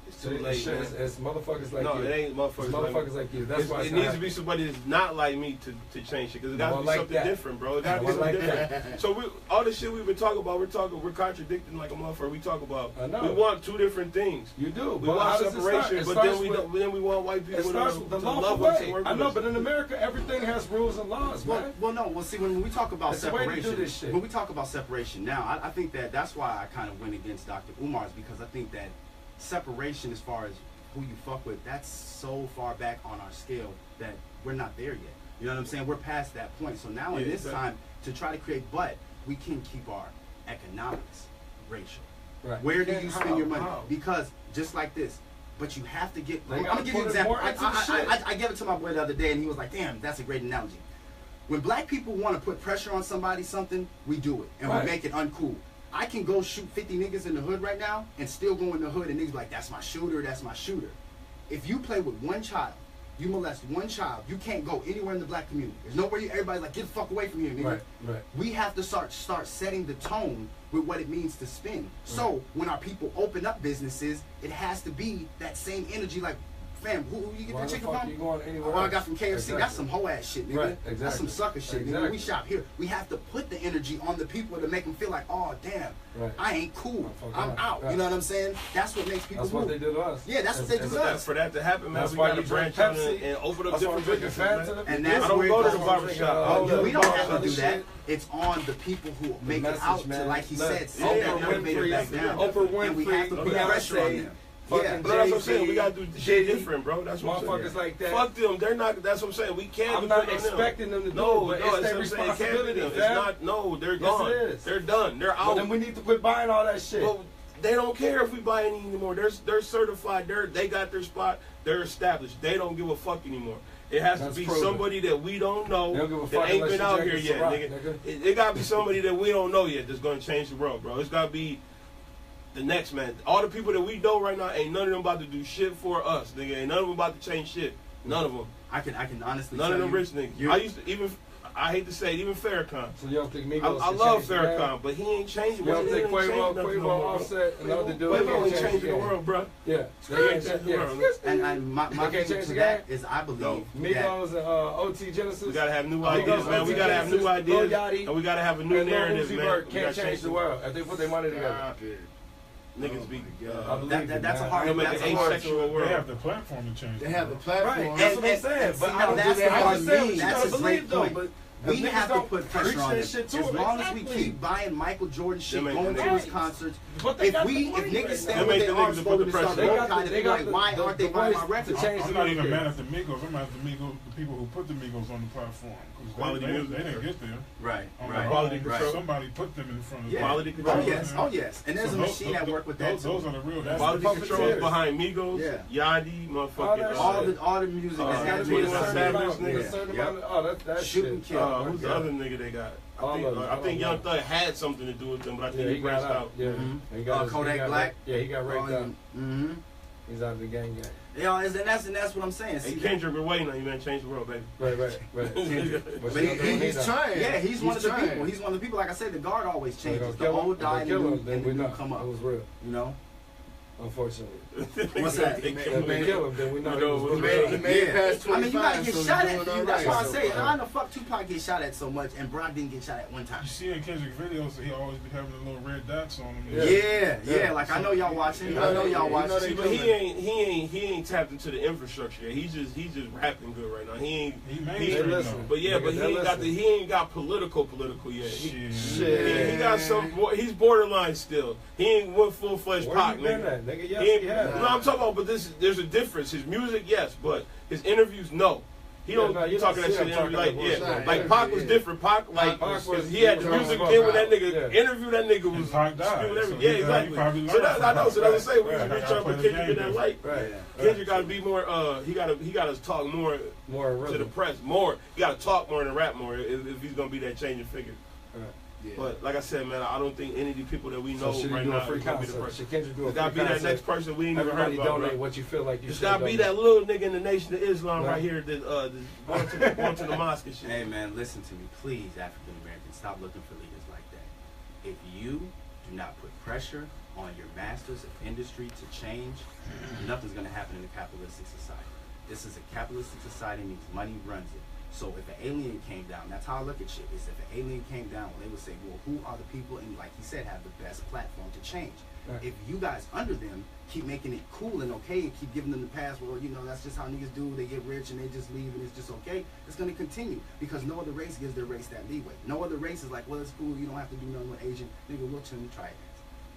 It's too late, Shit, man. it's motherfuckers like No, you. it ain't It's motherfuckers. motherfuckers like you. That's why it it's needs not to be somebody that's not like me to change shit, because it No got to one be like something that. different, bro. It got to No be one something like different. So all the shit we've been talking about, we're contradicting like a motherfucker. We talk about, I know. we want two different things. You do. We But how want does it start? separation, It but starts then we with- don't, then we want white people It starts with the to lawful love us and way. work I with know, us. but in America, everything has rules and laws, man. Well, see, when we talk about It's the way to do separation, this shit. when we talk about separation now, I think that's why I kind of went against Dr. Umar's, because I think that separation, as far as who you fuck with, that's so far back on our scale that we're not there yet. You know what I'm saying? We're past that point. So now in Yeah, this exactly. time, to try to create, but we can keep our economics racial. Right. Where do And you how? spend your money? How? Because just like this, but you have to get. They I'm gotta gonna give you an put it example. more into the shit. I gave it to my boy the other day, and he was like, "Damn, that's a great analogy." When black people want to put pressure on somebody, something, we do it, and Right. we make it uncool. I can go shoot 50 niggas in the hood right now and still go in the hood, and niggas be like, "That's my shooter. That's my shooter." If you play with one child, you molest one child, you can't go anywhere in the black community. There's nowhere everybody's like, "Get the fuck away from here, nigga." Right. We have to start setting the tone with what it means to spend. So when our people open up businesses, it has to be that same energy. Like, fam, who you get Why that the chicken fuck from? you going anywhere Well, I else? got from KFC. Exactly. That's some hoe ass shit, nigga. Right, exactly. That's some sucker shit, nigga. Exactly. We shop here. We have to put the energy on the people to make them feel like, oh damn, Right. I ain't cool. I'm I'm out. right. You know what I'm saying? That's what makes people That's what move. they do to us. Yeah, that's what they do to us. For that to happen, man, That's we why gotta you drink branch out Pepsi. and open up That's why I'm different drinking businesses, Fanta. man. And that's I don't where go it to the goes. barbershop. We don't have to other do that. shit. It's on the people who make message, it out to, man. like he Look, said, send Oprah that elevator Winfrey, back down. Oprah And we have to Winfrey, put pressure on them. fucking Yeah. But that's what I'm saying. Jay-Z, We gotta do shit different, bro. That's what I'm saying. Motherfuckers like that. Fuck them. They're not. That's what I'm saying. We can't. I'm not expecting them to do No, it, but no, it's their that's what I'm saying. It can't be responsibility, them. It's fam. not. No, they're Yes, gone. it is. They're done. They're But out. then we need to quit buying all that shit. But they don't care if we buy any anymore. They're certified. They got their spot. They're established. They don't give a fuck anymore. It has That's to be proven. somebody that we don't know They don't give a that fuck ain't unless been you out here drinking yet, Ciroc, nigga. nigga. It got to be somebody that we don't know yet that's going to change the world, bro. It's got to be the next man. All the people that we know right now, ain't none of them about to do shit for us, nigga. Ain't none of them about to change shit. None of them. I can honestly None tell of them you, rich niggas. I used to even. I hate to say it, even Farrakhan. So you don't think Migos I can love change the game? Farrakhan, but he ain't changing. You don't He think ain't changing Quavo, nothing no Quavo, more. Offset, and other dudes Quavo can't ain't change the changing the game? world, bro. Yeah, They they ain't can't changing change the world. and my They can't thing change to the that game? is I believe No. that Migos and OT Genesis. We gotta have new Migos, ideas, man. We OT gotta have new Genesis, Lil ideas, Yachty, and we gotta have a new and Lil narrative, Uzi man. Vert We can't gotta change the world if they put their money together. Stop it. Niggas be. I believe That- it, that's man. a hard- They'll make that's an a hard asexual They world. have the platform to change. They the have the world. platform. Right, that's what I'm saying. see, But now I don't that's do the that. part I of said me. what you That's gotta a believe great though. point. But We niggas have to don't put pressure preach on that them. shit to As them. long as we Exactly. keep buying Michael Jordan shit, Them ain't going the to his niggas. concerts, But they if got we, the if money niggas right stand now. with Them their ain't the arms niggas that put folded the and start pressure. They kind got of the- like, why aren't they the buying voice my to records? change I'm the not even game. mad at the Migos. I'm mad at the Migos, the people who put the Migos on the platform. 'Cause Quality they music. didn't get there. Right, On right, their Quality own. control. Somebody put them in front of Yeah. Quality Oh control. yes, oh yes. And there's So a machine at work with that Those too. are the real. Quality the control puppeteers. is behind Migos, Yeah. Yachty, All motherfucking. that All the music Uh, that's It's got gotta to be be a Twenty the One certain same. Savage, amount. nigga. A certain Yep. amount. Oh, that Shoot shit. and kill. Who's the other nigga they got? All of them. I think Young Thug had something to do with them, but I think Yeah, he branched out. Yeah, Mhm. he got his- Kodak he got Black. raped. Yeah, he got raped out. Mm-hmm. He's out of the gang. Yeah, and that's what I'm saying. Hey, See, Kendrick, we're waiting on you, man. Change the world, baby. Right. But But He's trying. yeah, he's one of the trying. people. He's one of the people. Like I said, the guard always They're changes. gonna The old die and the new, then and we the new know. come It up. was real. You know. Unfortunately. What's that? They If killed they him. kill him, then we know. We he know was what's real. real. He made it past I mean, you gotta 25, get so shot he's at. doing all That's right why I so say, far. I know fuck Tupac get shot at so much, and Brock didn't get shot at one time. You see in Kendrick videos, he always be having the little red dots on him. Yeah. Like I know y'all watching. I know y'all watching. See, but he ain't tapped into the infrastructure yet. He's just rapping good right now. He ain't. He He- mainstream listen. though. But yeah, but Nigga, he ain't got political yet. Shit. He got some. He's borderline still. He ain't went full fledged Where pop, you been nigga. at, nigga? He Yes, ain't, he has. no, I'm talking about, but there's a difference. His music, yes, but his interviews, no. He Yeah, don't no, you talking don't that see shit him in interview, like, talking yeah. that Like bullshit. Pac was Yeah. different. Pac, like, Pac was- he had the he was music on then when that fuck nigga out. Yeah. interview that nigga was And Pac died, spewing so everything. he Yeah, died, he exactly. probably So learned that, from I know. Pac. So that's what I say. We Right. should Gotta try to play put the Kendrick in game that light. Right. Kendrick got to be more. He got to talk more More to the rhythm. press. More. He got to talk more and rap more if he's gonna be that changing figure. Yeah. But like I said, man, I don't think any of the people that we So know should he right do now a free is gonna be the concert? person. Should Kendrick do a It's free gotta be that concert? next person we ain't even heard Everybody about, donate bro. what you feel like you It's should gotta be donate. that little nigga in the Nation of Islam Right. right here that going to the mosque and shit. Hey man, listen to me, please, African Americans, stop looking for leaders like that. If you do not put pressure on your masters of industry to change, nothing's gonna happen in a capitalistic society. This is a capitalistic society, means money runs it. So if an alien came down, that's how I look at shit. Is if an alien came down, they would say, well, who are the people, and like he said, have the best platform to change. Right. If you guys under them keep making it cool and okay and keep giving them the pass, well, you know, that's just how niggas do. They get rich and they just leave and it's just okay. It's going to continue because no other race gives their race that leeway. No other race is like, well, it's cool. You don't have to do nothing with Asian. Nigga, we'll send the triads.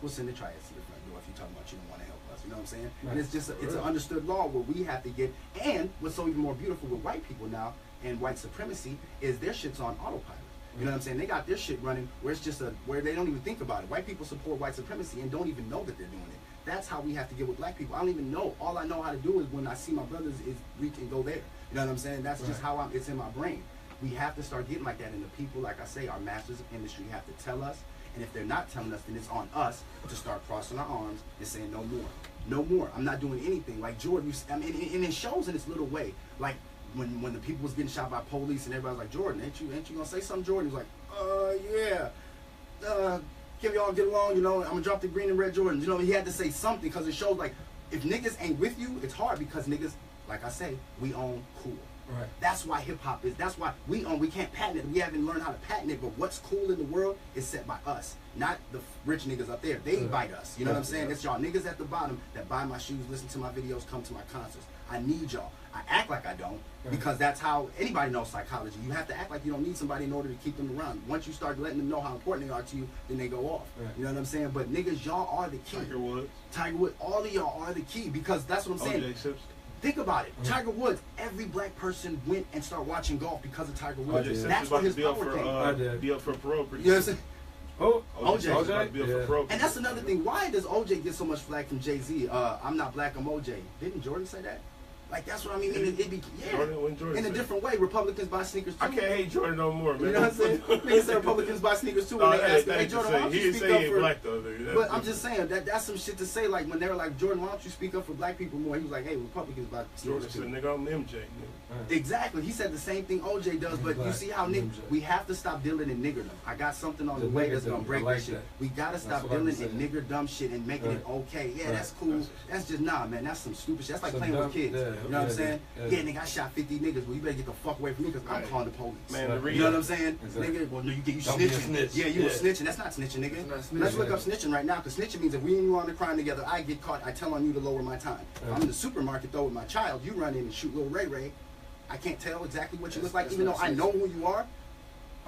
We'll send the triads to the front door if you're talking about you don't want to help us. You know what I'm saying? Right. And it's just, it's an understood law where we have to get, and what's so even more beautiful with white people now and white supremacy is their shit's on autopilot. You know what I'm saying? They got their shit running where it's just where they don't even think about it. White people support white supremacy and don't even know that they're doing it. That's how we have to get with black people. I don't even know. All I know how to do is when I see my brothers is reach and go there. You know what I'm saying? That's just how it's in my brain. We have to start getting like that. And the people, like I say, our masters of industry have to tell us. And if they're not telling us, then it's on us to start crossing our arms and saying no more. No more. I'm not doing anything. Like Jordan, and it shows in this little way. Like when the people was getting shot by police and everybody was like, Jordan, ain't you gonna say something, Jordan? He was like, yeah. Can we all get along? You know, I'm gonna drop the green and red Jordans. You know, he had to say something because it shows like if niggas ain't with you, it's hard because niggas like I say, we own cool. Right. That's why hip hop is. That's why we can't patent it. We haven't learned how to patent it. But what's cool in the world is set by us, not the rich niggas up there. They invite us. You know what I'm saying? It's y'all niggas at the bottom that buy my shoes, listen to my videos, come to my concerts. I need y'all. I act like I don't because that's how anybody knows psychology. You have to act like you don't need somebody in order to keep them around. Once you start letting them know how important they are to you, then they go off. Right. You know what I'm saying? But niggas, y'all are the key. Tiger Woods, all of y'all are the key because that's what I'm saying. Think about it. Tiger Woods, every black person went and started watching golf because of Tiger Woods. That's where his power came. Be up for parole. You know what I'm saying? Oh, OJ. And that's another thing. Why does OJ get so much flack from Jay-Z? I'm not black, I'm OJ. Didn't Jordan say that? Like, that's what I mean. Jordan in a different way. Republicans buy sneakers too. I can't hate Jordan no more, man. You know what I'm saying? Niggas say Republicans buy sneakers too. And they ask me, hey, Jordan, why don't you speak up for... black, though, but I'm just saying, that's some shit to say. Like, when they were like, Jordan, why don't you speak up for black people more? He was like, hey, Republicans buy sneakers too. Jordan said, nigga, I'm MJ. Nigga. Exactly. He said the same thing OJ does, but you see how we have to stop dealing in niggerdom. I got something on the way that's going to break this shit. We got to stop dealing in niggerdom shit and making it okay. Yeah, that's cool. That's just, nah, man, that's some stupid shit. That's like playing with kids. You know what I'm saying? Yeah, nigga, I shot 50 niggas. Well, you better get the fuck away from me because I'm calling the police. Man, you know what I'm saying? Nigga, well, no, you snitching. Yeah, you were snitching. That's not snitching, nigga. Let's look up snitching right now because snitching means if we and you on the crime together, I get caught, I tell on you to lower my time. If I'm in the supermarket, though, with my child, you run in and shoot little Ray Ray. I can't tell exactly what you look like, even though I know who you are.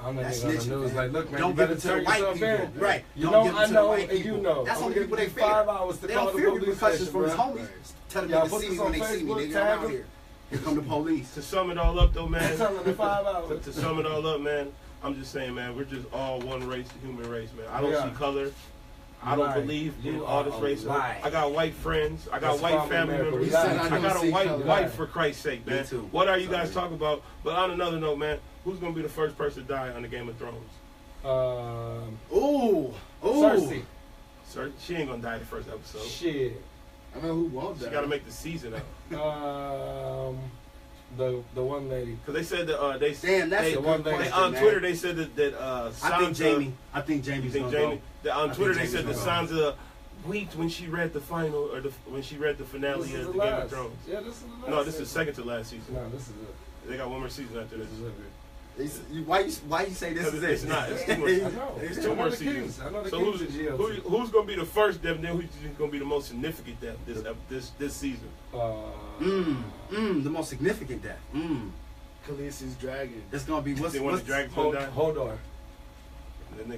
I'm not snitching. Like, look, man, don't give it to the white people. Right. You know, I know, and you know. That's only people they fear. 5 hours to they call don't the fear police repercussions from his station, homies. Tell them to see me when they see me. Nigga, I'm out here. Here come the police. To sum it all up, though, man. Tell them in 5 hours. To sum it all up, man, I'm just saying, man, we're just all one race, the human race, man. I don't see color. I don't believe in all this racism. I got white friends. I got white family members. I got a white wife, for Christ's sake, man. What are you guys talking about? But on another note, man, who's going to be the first person to die on the Game of Thrones? Cersei. She ain't going to die the first episode. Shit. I know who won't die. She got to make the season up. The one lady. Because they said that on Twitter they said that Sansa. I think Jamie's gonna go. On Twitter they said that Sansa weeped when she read the final when she read the finale of the Game of Thrones. Yeah, this is the last. No, this is second to last season. No, this is it. They got one more season after this. Why you say this is it? It's not. It's 2 more. It's 2 more seasons. So who's gonna be the first death? And then who's gonna be the most significant death this season? The most significant death. Khaleesi's dragon. It's gonna be what's the dragon gonna die? Hold on.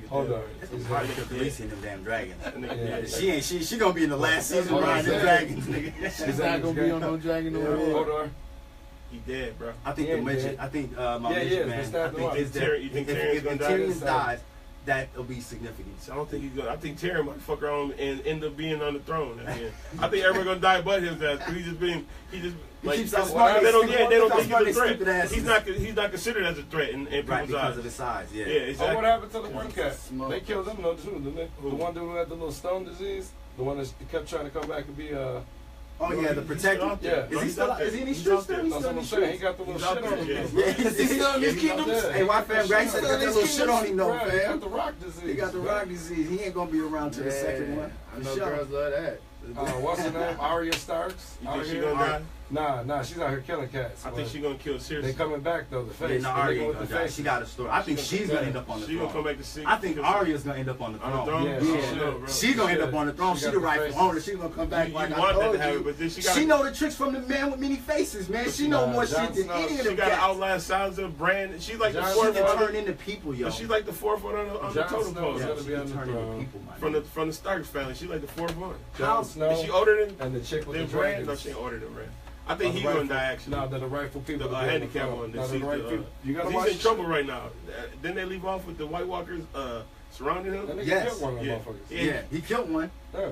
Hold on. It's hard to Khaleesi and them damn dragons. She gonna be in the last season riding the dragons, nigga. She's not gonna be on no dragon no more. Hold on. He dead, bro. I think the midget. I think my midget man. I think if Tyrion dies, that'll be significant. So I don't think he's gonna. I think Tyrion might fuck around and end up being on the throne again. I think everyone's gonna die but his ass. He just like they don't think he's a threat. He's not considered as a threat in people's eyes because of his size. Yeah. Exactly. What happened to the one cat? They killed him though too, didn't they? The one dude who had the little stone disease, the one that kept trying to come back and be the protector. Yeah. Is he still? Is he in these streets still? That's what I'm saying. He got the little shit on him. Yeah, he's still in these kingdoms. Hey, my fam, Greg said he got that little shit on him, though, fam. He got the rock disease. He got the rock disease. He ain't gonna be around till the second one. I know girls love that. What's her name? Arya Starks. You think she gonna die? Nah, she's out here killing cats. I think she's gonna kill seriously. They coming back though. The face. Yeah, Arya gonna die. She got a story. I think she's gonna end up on the throne. She gonna come back to see. I think Arya's gonna end up on the throne. Yeah. She gonna end up on the throne. She the rightful owner. She gonna come back like I told you. She know the tricks from the man with many faces, man. She know more shit than any of them. She got to outlast Sansa, Bran. She's like the fourth one. She can turn into people, yo. She's like the fourth one on the totem pole. She can turn into people, from the Starks family. She's like the fourth one. Jon Snow. Is she older than? And the chick with the Bran? No, she ain't older than Bran. I think he's gonna die actually. No, they're the rightful people. The handicap one. You gotta watch. He's in trouble right now. Didn't they leave off with the White Walkers surrounding him? Yes. Yeah, he killed one. Yeah.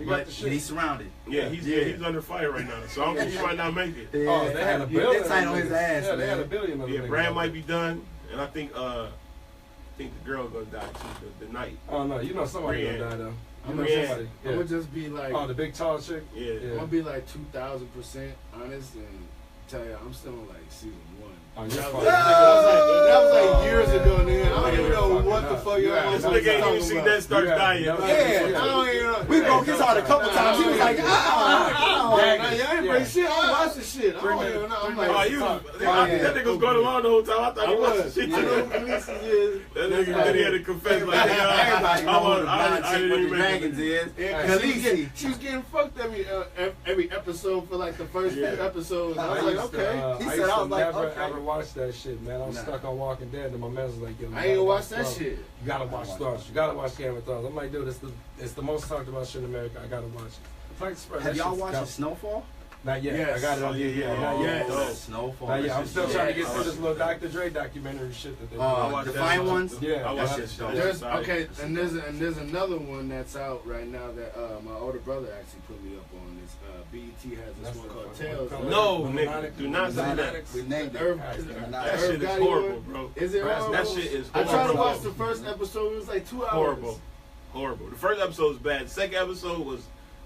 But he's surrounded. Yeah, he's under fire right now. So I don't think he might not make it. Oh, they had a billion. They tight on his ass. Yeah, they had $1 billion. Yeah, Brad might be done, and I think the girl gonna die too. The night. Oh no, you know somebody gonna die though. I'm gonna just be like, the big tall chick. Yeah. I'm gonna be like 2,000% honest, and tell you, I'm still on like season 1. Oh, you're That fucking- was like years ago, nigga. I don't even know what the fuck y'all This was nigga ain't talking even seen about. that starts dying. Yeah. Yeah, I don't even know. We broke his heart a couple times. He was like, Nah, y'all ain't break shit. I don't watch the shit. I don't even know. I'm Oh, like, you, fuck. that nigga was going along the whole time. I thought I he was was. shit. I know who Khaleesi is. That nigga then he had to confess like, everybody I know who the I blind chick didn't with the even dragons is. Yeah, 'cause Khaleesi. she was getting fucked every episode for like the first few episodes. I was like, okay. He said, I was like, never okay. ever watch that shit, man. I was stuck on Walking Dead, and my man was like, yo, I ain't gonna watch that shit. You gotta watch Stars. You gotta watch Game of Thrones. I'm like, dude, it's the most talked about shit in America. I gotta watch it. Flight Express, Have that y'all shit's watched dope. Snowfall? Not yet. Yes. I got it on DVD. Not yet. yes. Snowfall. Not yet. I'm That still shit's trying to dope. get through this little Dr. Dre documentary shit that they I watched Defiant that. Ones? Yeah. I watched That that shit's shit. dope. There's Sorry. okay, and there's another one that's out right now that my older brother actually put me up on. This BET has this That's one the called fucking Tales. one. No, Illuminati. nigga, do not say that. Illuminati. We named it. Irv- That Irv shit is Gotti horrible, one? bro. Is it horrible? That shit is I tried to horrible. watch the first episode. It was like 2 hours. Horrible. Horrible. The first episode was bad. The second episode was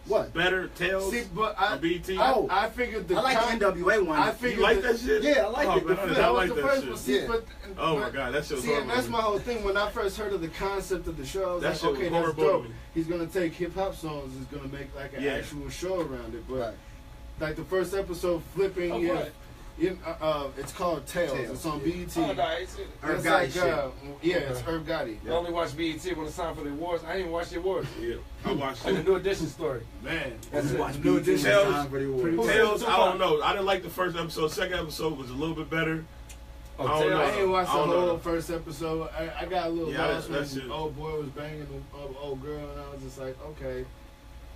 What? better. Tales See, but I on BT. I figured the I like the NWA one. I You figured like the- that shit? Yeah, I like Oh, it. man, I did That not was like the that first shit. one. See, Yeah. but Oh my but- god, that shit was See, and horrible. that's my whole thing. When I first heard of the concept of the show, I was That like, shit was okay, that's horrible to dope. me. He's gonna take hip hop songs, he's gonna make like an Yeah. actual show around it. But Right. like the first episode, flipping, Of yeah, what? it's called Tales. Tales. It's on BET. Oh, no, it's Irv It's Gotti like, shit. yeah, it's Irv Gotti. I only watch BET when it's time for the awards. I didn't even watch the awards. Yeah, I watched And the it. New Edition story. Man, That's it. Watch New BET Edition. Tales. time for the award. Pretty- Tales, I don't know. I didn't like the first episode. Second episode was a little bit better. Oh, I don't Tales. know. I ain't watched I the don't know. whole first episode. I got a little Yeah, lost when that shit- the old boy was banging the old girl, and I was just like, okay,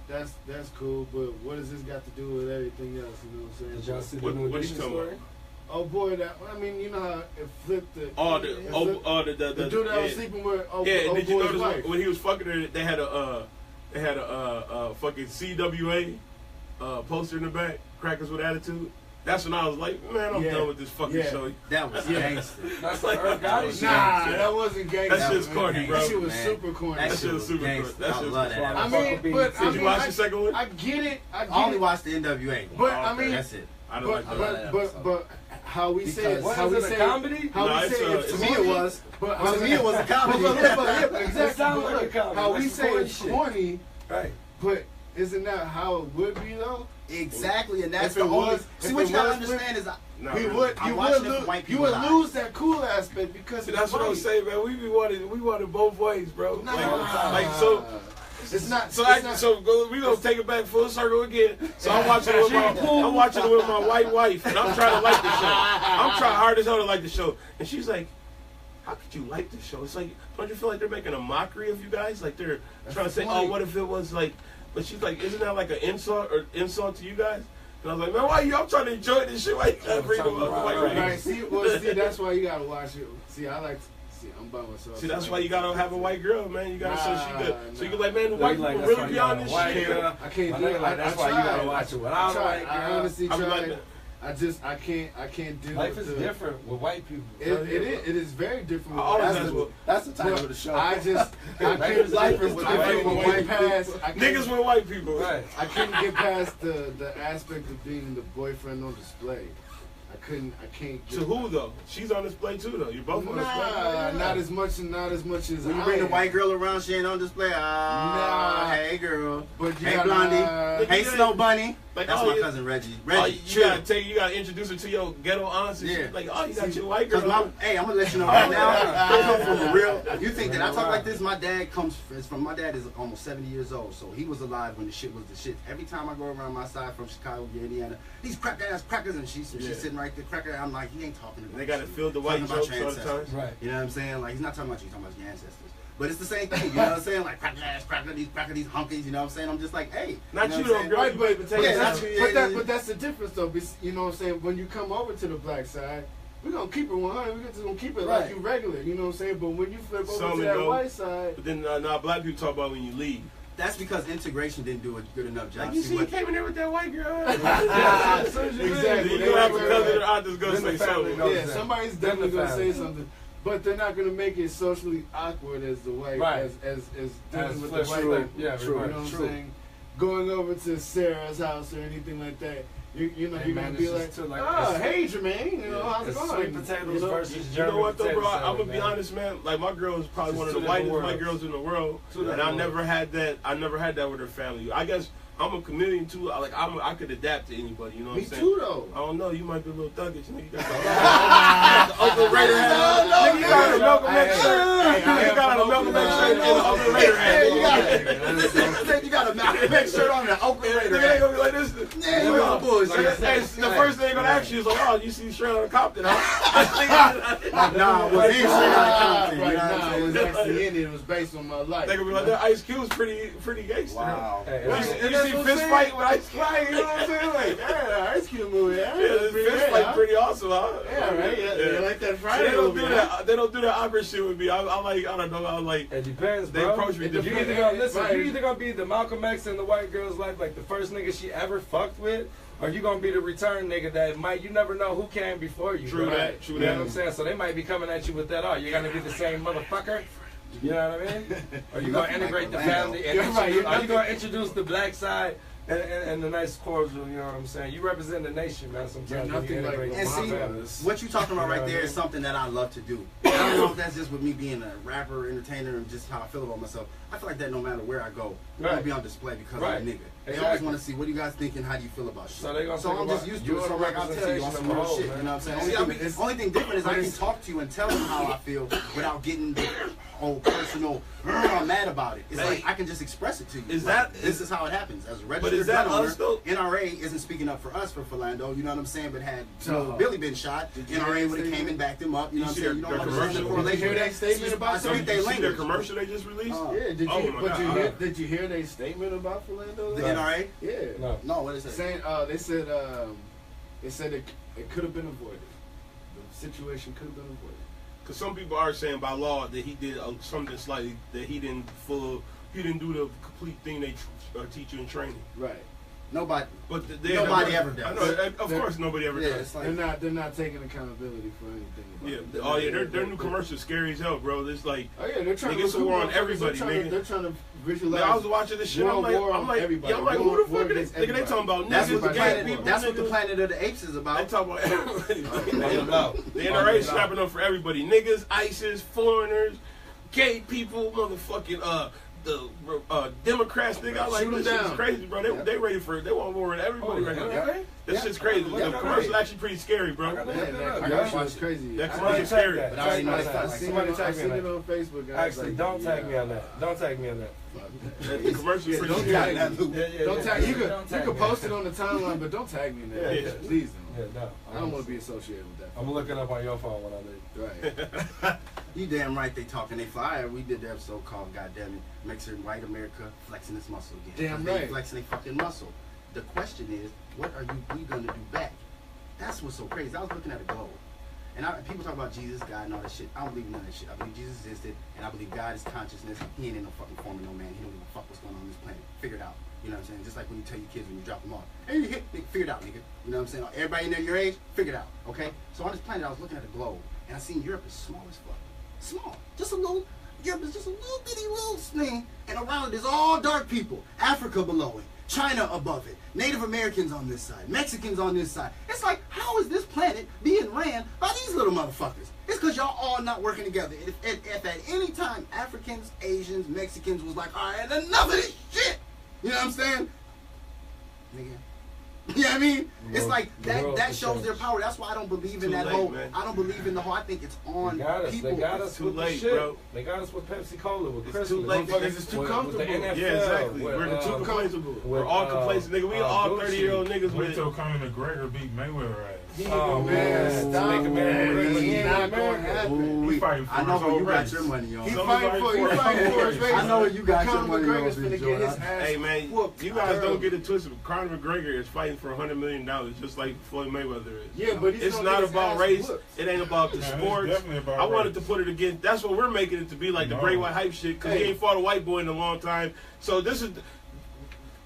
that's cool, but what does this got to do with everything else? You know what I'm Did saying? y'all see the What- New what you Edition talking story? about? Oh boy, that I mean, you know how it flipped the. Oh, it the flipped- dude that was yeah. sleeping with Yeah, old did you boy's notice wife. when he was fucking her? They had a fucking CWA poster in the back. Crackers with attitude. That's when I was like, man, I'm Yeah. done with this fucking Yeah. show. That was Yeah. gangster. That's like Irv Gotti shit. Nah, that wasn't gangster. That shit's corny, bro. That shit was Man. super corny. That shit was super gangster. good. That I shit love was that. I mean, but I Did mean, you watch I, the second one? I get it. I I get only it. watched the NWA. But Oh, I okay. mean, That's it. I don't like but, that. but how we say it, What how is we it, say a comedy? how No, we it's, say uh, it's To me corny, it was. But To me it was a comedy. exactly. It sounds like a comedy. How we That's say corny it's shit. corny, Right. but isn't that how it would be though? Exactly, and that's If the it only. was- See, if what it you gotta was understand is, Not We really. would, I'm you watching would, it from white you people's would eyes. lose that cool aspect because See, it's that's what I'm white. saying, man. We wanted both ways, bro. Nah. Like so. It's not. So it's not, we gonna take it back full circle again. So I'm watching it with my white wife, and I'm trying to like the show. I'm trying hard as hell to like the show, and she's like, "How could you like the show?" It's like, don't you feel like they're making a mockery of you guys? Like they're trying to say, funny. "Oh, what if it was like?" But she's like, "Isn't that like an insult to you guys?" And I was like, "Man, why you? I'm trying to enjoy this shit. Why you trying to bring them up? White Right, race?" see, that's why you gotta watch it. See, I'm by myself. See, that's why you gotta have a white girl, man. You gotta show she good. So you can like, man, the Nah, white like, people that's really why be you on gotta this watch shit. it. I can't My do nigga, it. like, that's I why you gotta tried. watch it. When I I was tried. like, I honestly I'm tried. like, I can't do life it. is different with white people. It is very different. I always That's ask what- That's the title But of the show. I can't. Life is I can't different. get past. niggas with white people. Right. I couldn't get past the aspect of being the boyfriend on display. I can't. Get To who though? She's on display too though. You both on display. Nah, not as much as When you I bring the am. white girl around, she ain't on display. Nah. Hey girl. But you Hey gotta- Blondie. Hey Yeah. Snow Bunny. Like, That's oh, my yeah. cousin Reggie. Oh, Reggie, you gotta introduce her to your ghetto aunts and Yeah. shit. Like, oh, you got your white girl. Hey, I'm gonna let you know right now. I come from a real. You think that I talk like this? My dad my dad is almost 70 years old, so he was alive when the shit was the shit. Every time I go around my side from Chicago to Indiana, these crack ass crackers, and she's sitting right there, cracker. I'm like, he ain't talking about. They gotta you. fill the He's white talking about jokes your all the time. ancestors. Right. You know what I'm saying? Like he's not talking about you, he's talking about your ancestors. But it's the same thing, you know what I'm saying? Like cracker ass, cracker these hunkies, you know what I'm saying? I'm just like, hey. Not know you what though, I'm saying? girl. Right, You but, better take it that's- out. but that's the difference though. You know what I'm saying? When you come over to the black side, we're gonna keep it 100. We're just gonna keep it like Right. you regular. You know what I'm saying? But when you flip over Some to that go. white side, But then now black people talk about when you leave. That's because integration didn't do a good enough job. Like, you See see, you what- came in there with that white girl. Exactly. You gonna have a cousin or aunt that's gonna Then say the family something. knows yeah, that. somebody's Then definitely the gonna say family. something. But they're not gonna make it socially awkward as the white Right. as dealing with the Flip white Flip. people. Yeah, True. right. You know what True. I'm saying? going over to Sarah's house or anything like that. You know, you're gonna be like, hey Jermaine, you know, how's it going? Sweet potatoes versus German. You know what though, bro? potatoes, I'm gonna be man. honest, man. Like my girl is probably one of the whitest white girls in the world, and I never had that. I never had that with her family. I guess I'm a chameleon too. I could adapt to anybody. You know what I'm saying? Me too, though. I don't know. You might be a little thuggish. Nigga, you got the Uncle Raider hat. Nigga, you got a Malcolm X shirt. You got a Malcolm X shirt and an Uncle Raider hat. You got a Malcolm X shirt on and an Uncle Raider Nigga, they hat. gonna be like this. The first thing they gonna ask you is like, oh, you see straight out of Compton, huh? Nah, well, they ain't straight out of Compton. Right You know what now, I'm it was saying? actually in it. It was based on my life. They gonna be like, that Ice Cube's pretty gangster. Wow. You see Fist Fight with Ice Cube? Right, you know what I'm saying? Like, yeah, Ice Cube movie. Yeah, Yeah, Fist Fight pretty awesome, huh? Yeah, right. Yeah, you like that See, Friday they don't movie, do that. They don't do that awkward shit with me. I don't know. I like. It depends, They bro. approach me You different. either gonna listen. Right. You either gonna be the Malcolm X in the white girl's life, like the first nigga she ever fucked with, or you gonna be the return nigga that might. You never know who came before you. True bro. that. True You know that. what I'm saying? So they might be coming at you with that. Oh, you're gonna be the same motherfucker. You know what I mean? Or you gonna integrate the family? And are you gonna introduce the black side? And the nice cordial, you know what I'm saying? You represent the nation, man, sometimes. You're nothing like And see, Mohammed. what you talking about right there is something that I love to do. I don't know if that's just with me being a rapper, entertainer, and just how I feel about myself. I feel like that no matter where I go, I'm going to be on display because I'm a nigga. They always want to see, what do you guys think and how do you feel about shit? So they gonna So think I'm just about used to it. So like I'll tell you on some real shit, you know what I'm saying? Only thing different is I can talk to you and tell you how I feel without getting the whole personal, I'm mad about it. It's like I can just express it to you. This is how it happens. As a registered gun owner, NRA isn't speaking up for us for Philando, you know what I'm saying? But had Billy been shot, NRA would have came and backed him up, you know what I'm saying? You don't understand the correlation. Did you hear that statement about speak their You see their language. commercial they just released? Yeah, did you hear their statement about Philando? The NRA? Yeah. No, what is it? Saying, they said it could have been avoided. The situation could have been avoided. Because some people are saying by law that he did something slightly that he didn't do the complete thing they teach you in training. Right. Nobody. But nobody ever does. I know, of course, nobody ever does. It's like, They're not taking accountability for anything. About it. Their new commercials scary as hell, bro. It's like, they're trying to war on everybody, nigga. They're trying to visualize. I was watching this shit. I'm like, who the fuck is this? Nigga, they talking about niggas, that's what the Planet of the Apes is about. They talking about everybody. The NRA snapping up for everybody. Niggas, ISIS, foreigners, gay people, motherfucking the Democrats, nigga. I like this shit's crazy, bro. They ready for it. They want war with everybody right now. That shit's crazy. The commercial's actually pretty scary, bro. That shit's crazy. That's pretty scary. But I already know it's I seen it on Facebook, guys. Actually, don't tag me on that. Don't tag me on that. The commercial's pretty Don't scary. tag. You can post it on the timeline, but don't tag me in that. Yeah. Please Yeah, no. I don't want to be associated with that. I'm gonna look it up on your phone when I leave. Right. You damn right they talking they fly. We did the episode called Goddamn It, makes it white America flexing its muscle again. Damn They right. flexing their fucking muscle. The question is, what are we gonna do back? That's what's so crazy. I was looking at a globe. And people talk about Jesus, God, and all that shit. I don't believe in none of that shit. I believe Jesus existed, and I believe God is consciousness. He ain't in no fucking form of no man. He don't give a fuck what's going on this planet. Figure it out. You know what I'm saying? Just like when you tell your kids when you drop them off. Hey, you hit, figure it out, nigga. You know what I'm saying? Everybody in there your age, figure it out, okay? So on this planet, I was looking at a globe, and I seen Europe is small as fuck. Small. Just a little, Europe is just a little bitty little thing, and around it is all dark people. Africa below it. China above it. Native Americans on this side. Mexicans on this side. It's like, how is this planet being ran by these little motherfuckers? It's because y'all all not working together. If at any time Africans, Asians, Mexicans was like, all right, enough of this shit. You know what I'm saying? Nigga. You know what I mean? It's like that shows their power. That's why I don't believe in that whole. I don't believe in the whole. I think it's on people. They got us It's too with late, the shit. bro. They got us with Pepsi Cola, with It's Christmas. too late because it's too comfortable. With the NFL, Yeah, exactly. with, We're too complacent. We're with, all complacent, nigga. We all Gucci. 30-year-old niggas Wait with till Conor McGregor beat Mayweather ass. Oh man, stop, make a man. man. He It's not gonna happen. He fighting for I know his where whole you got race. your money on. He Some fighting for his race. I know you got your Conor money McGregor's on, finna get his ass. Hey man, whooped. you guys don't get it twisted. Conor McGregor is fighting for $100 million, just like Floyd Mayweather is. Yeah, but he's It's gonna not get his about ass race. whooped. It ain't about the Man, it's sports. definitely about I wanted to race. put it again. That's what we're making it to be, like the No. great white hype shit. Because he ain't fought a white boy in a long time. So this is.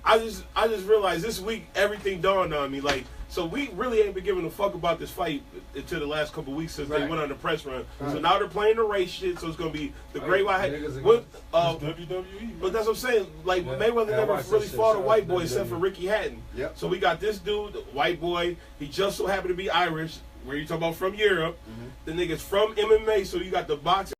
I just realized this week everything dawned on me. Like So we really ain't been giving a fuck about this fight until the last couple weeks since they went on the press run. Right. So now they're playing the race shit. So it's gonna be the Great White. WWE. But that's what I'm saying. Like Mayweather never really fought a white boy except for Ricky Hatton. Yep. So we got this dude, white boy. He just so happened to be Irish. Where you talking about from Europe? The nigga's from MMA. So you got the boxing.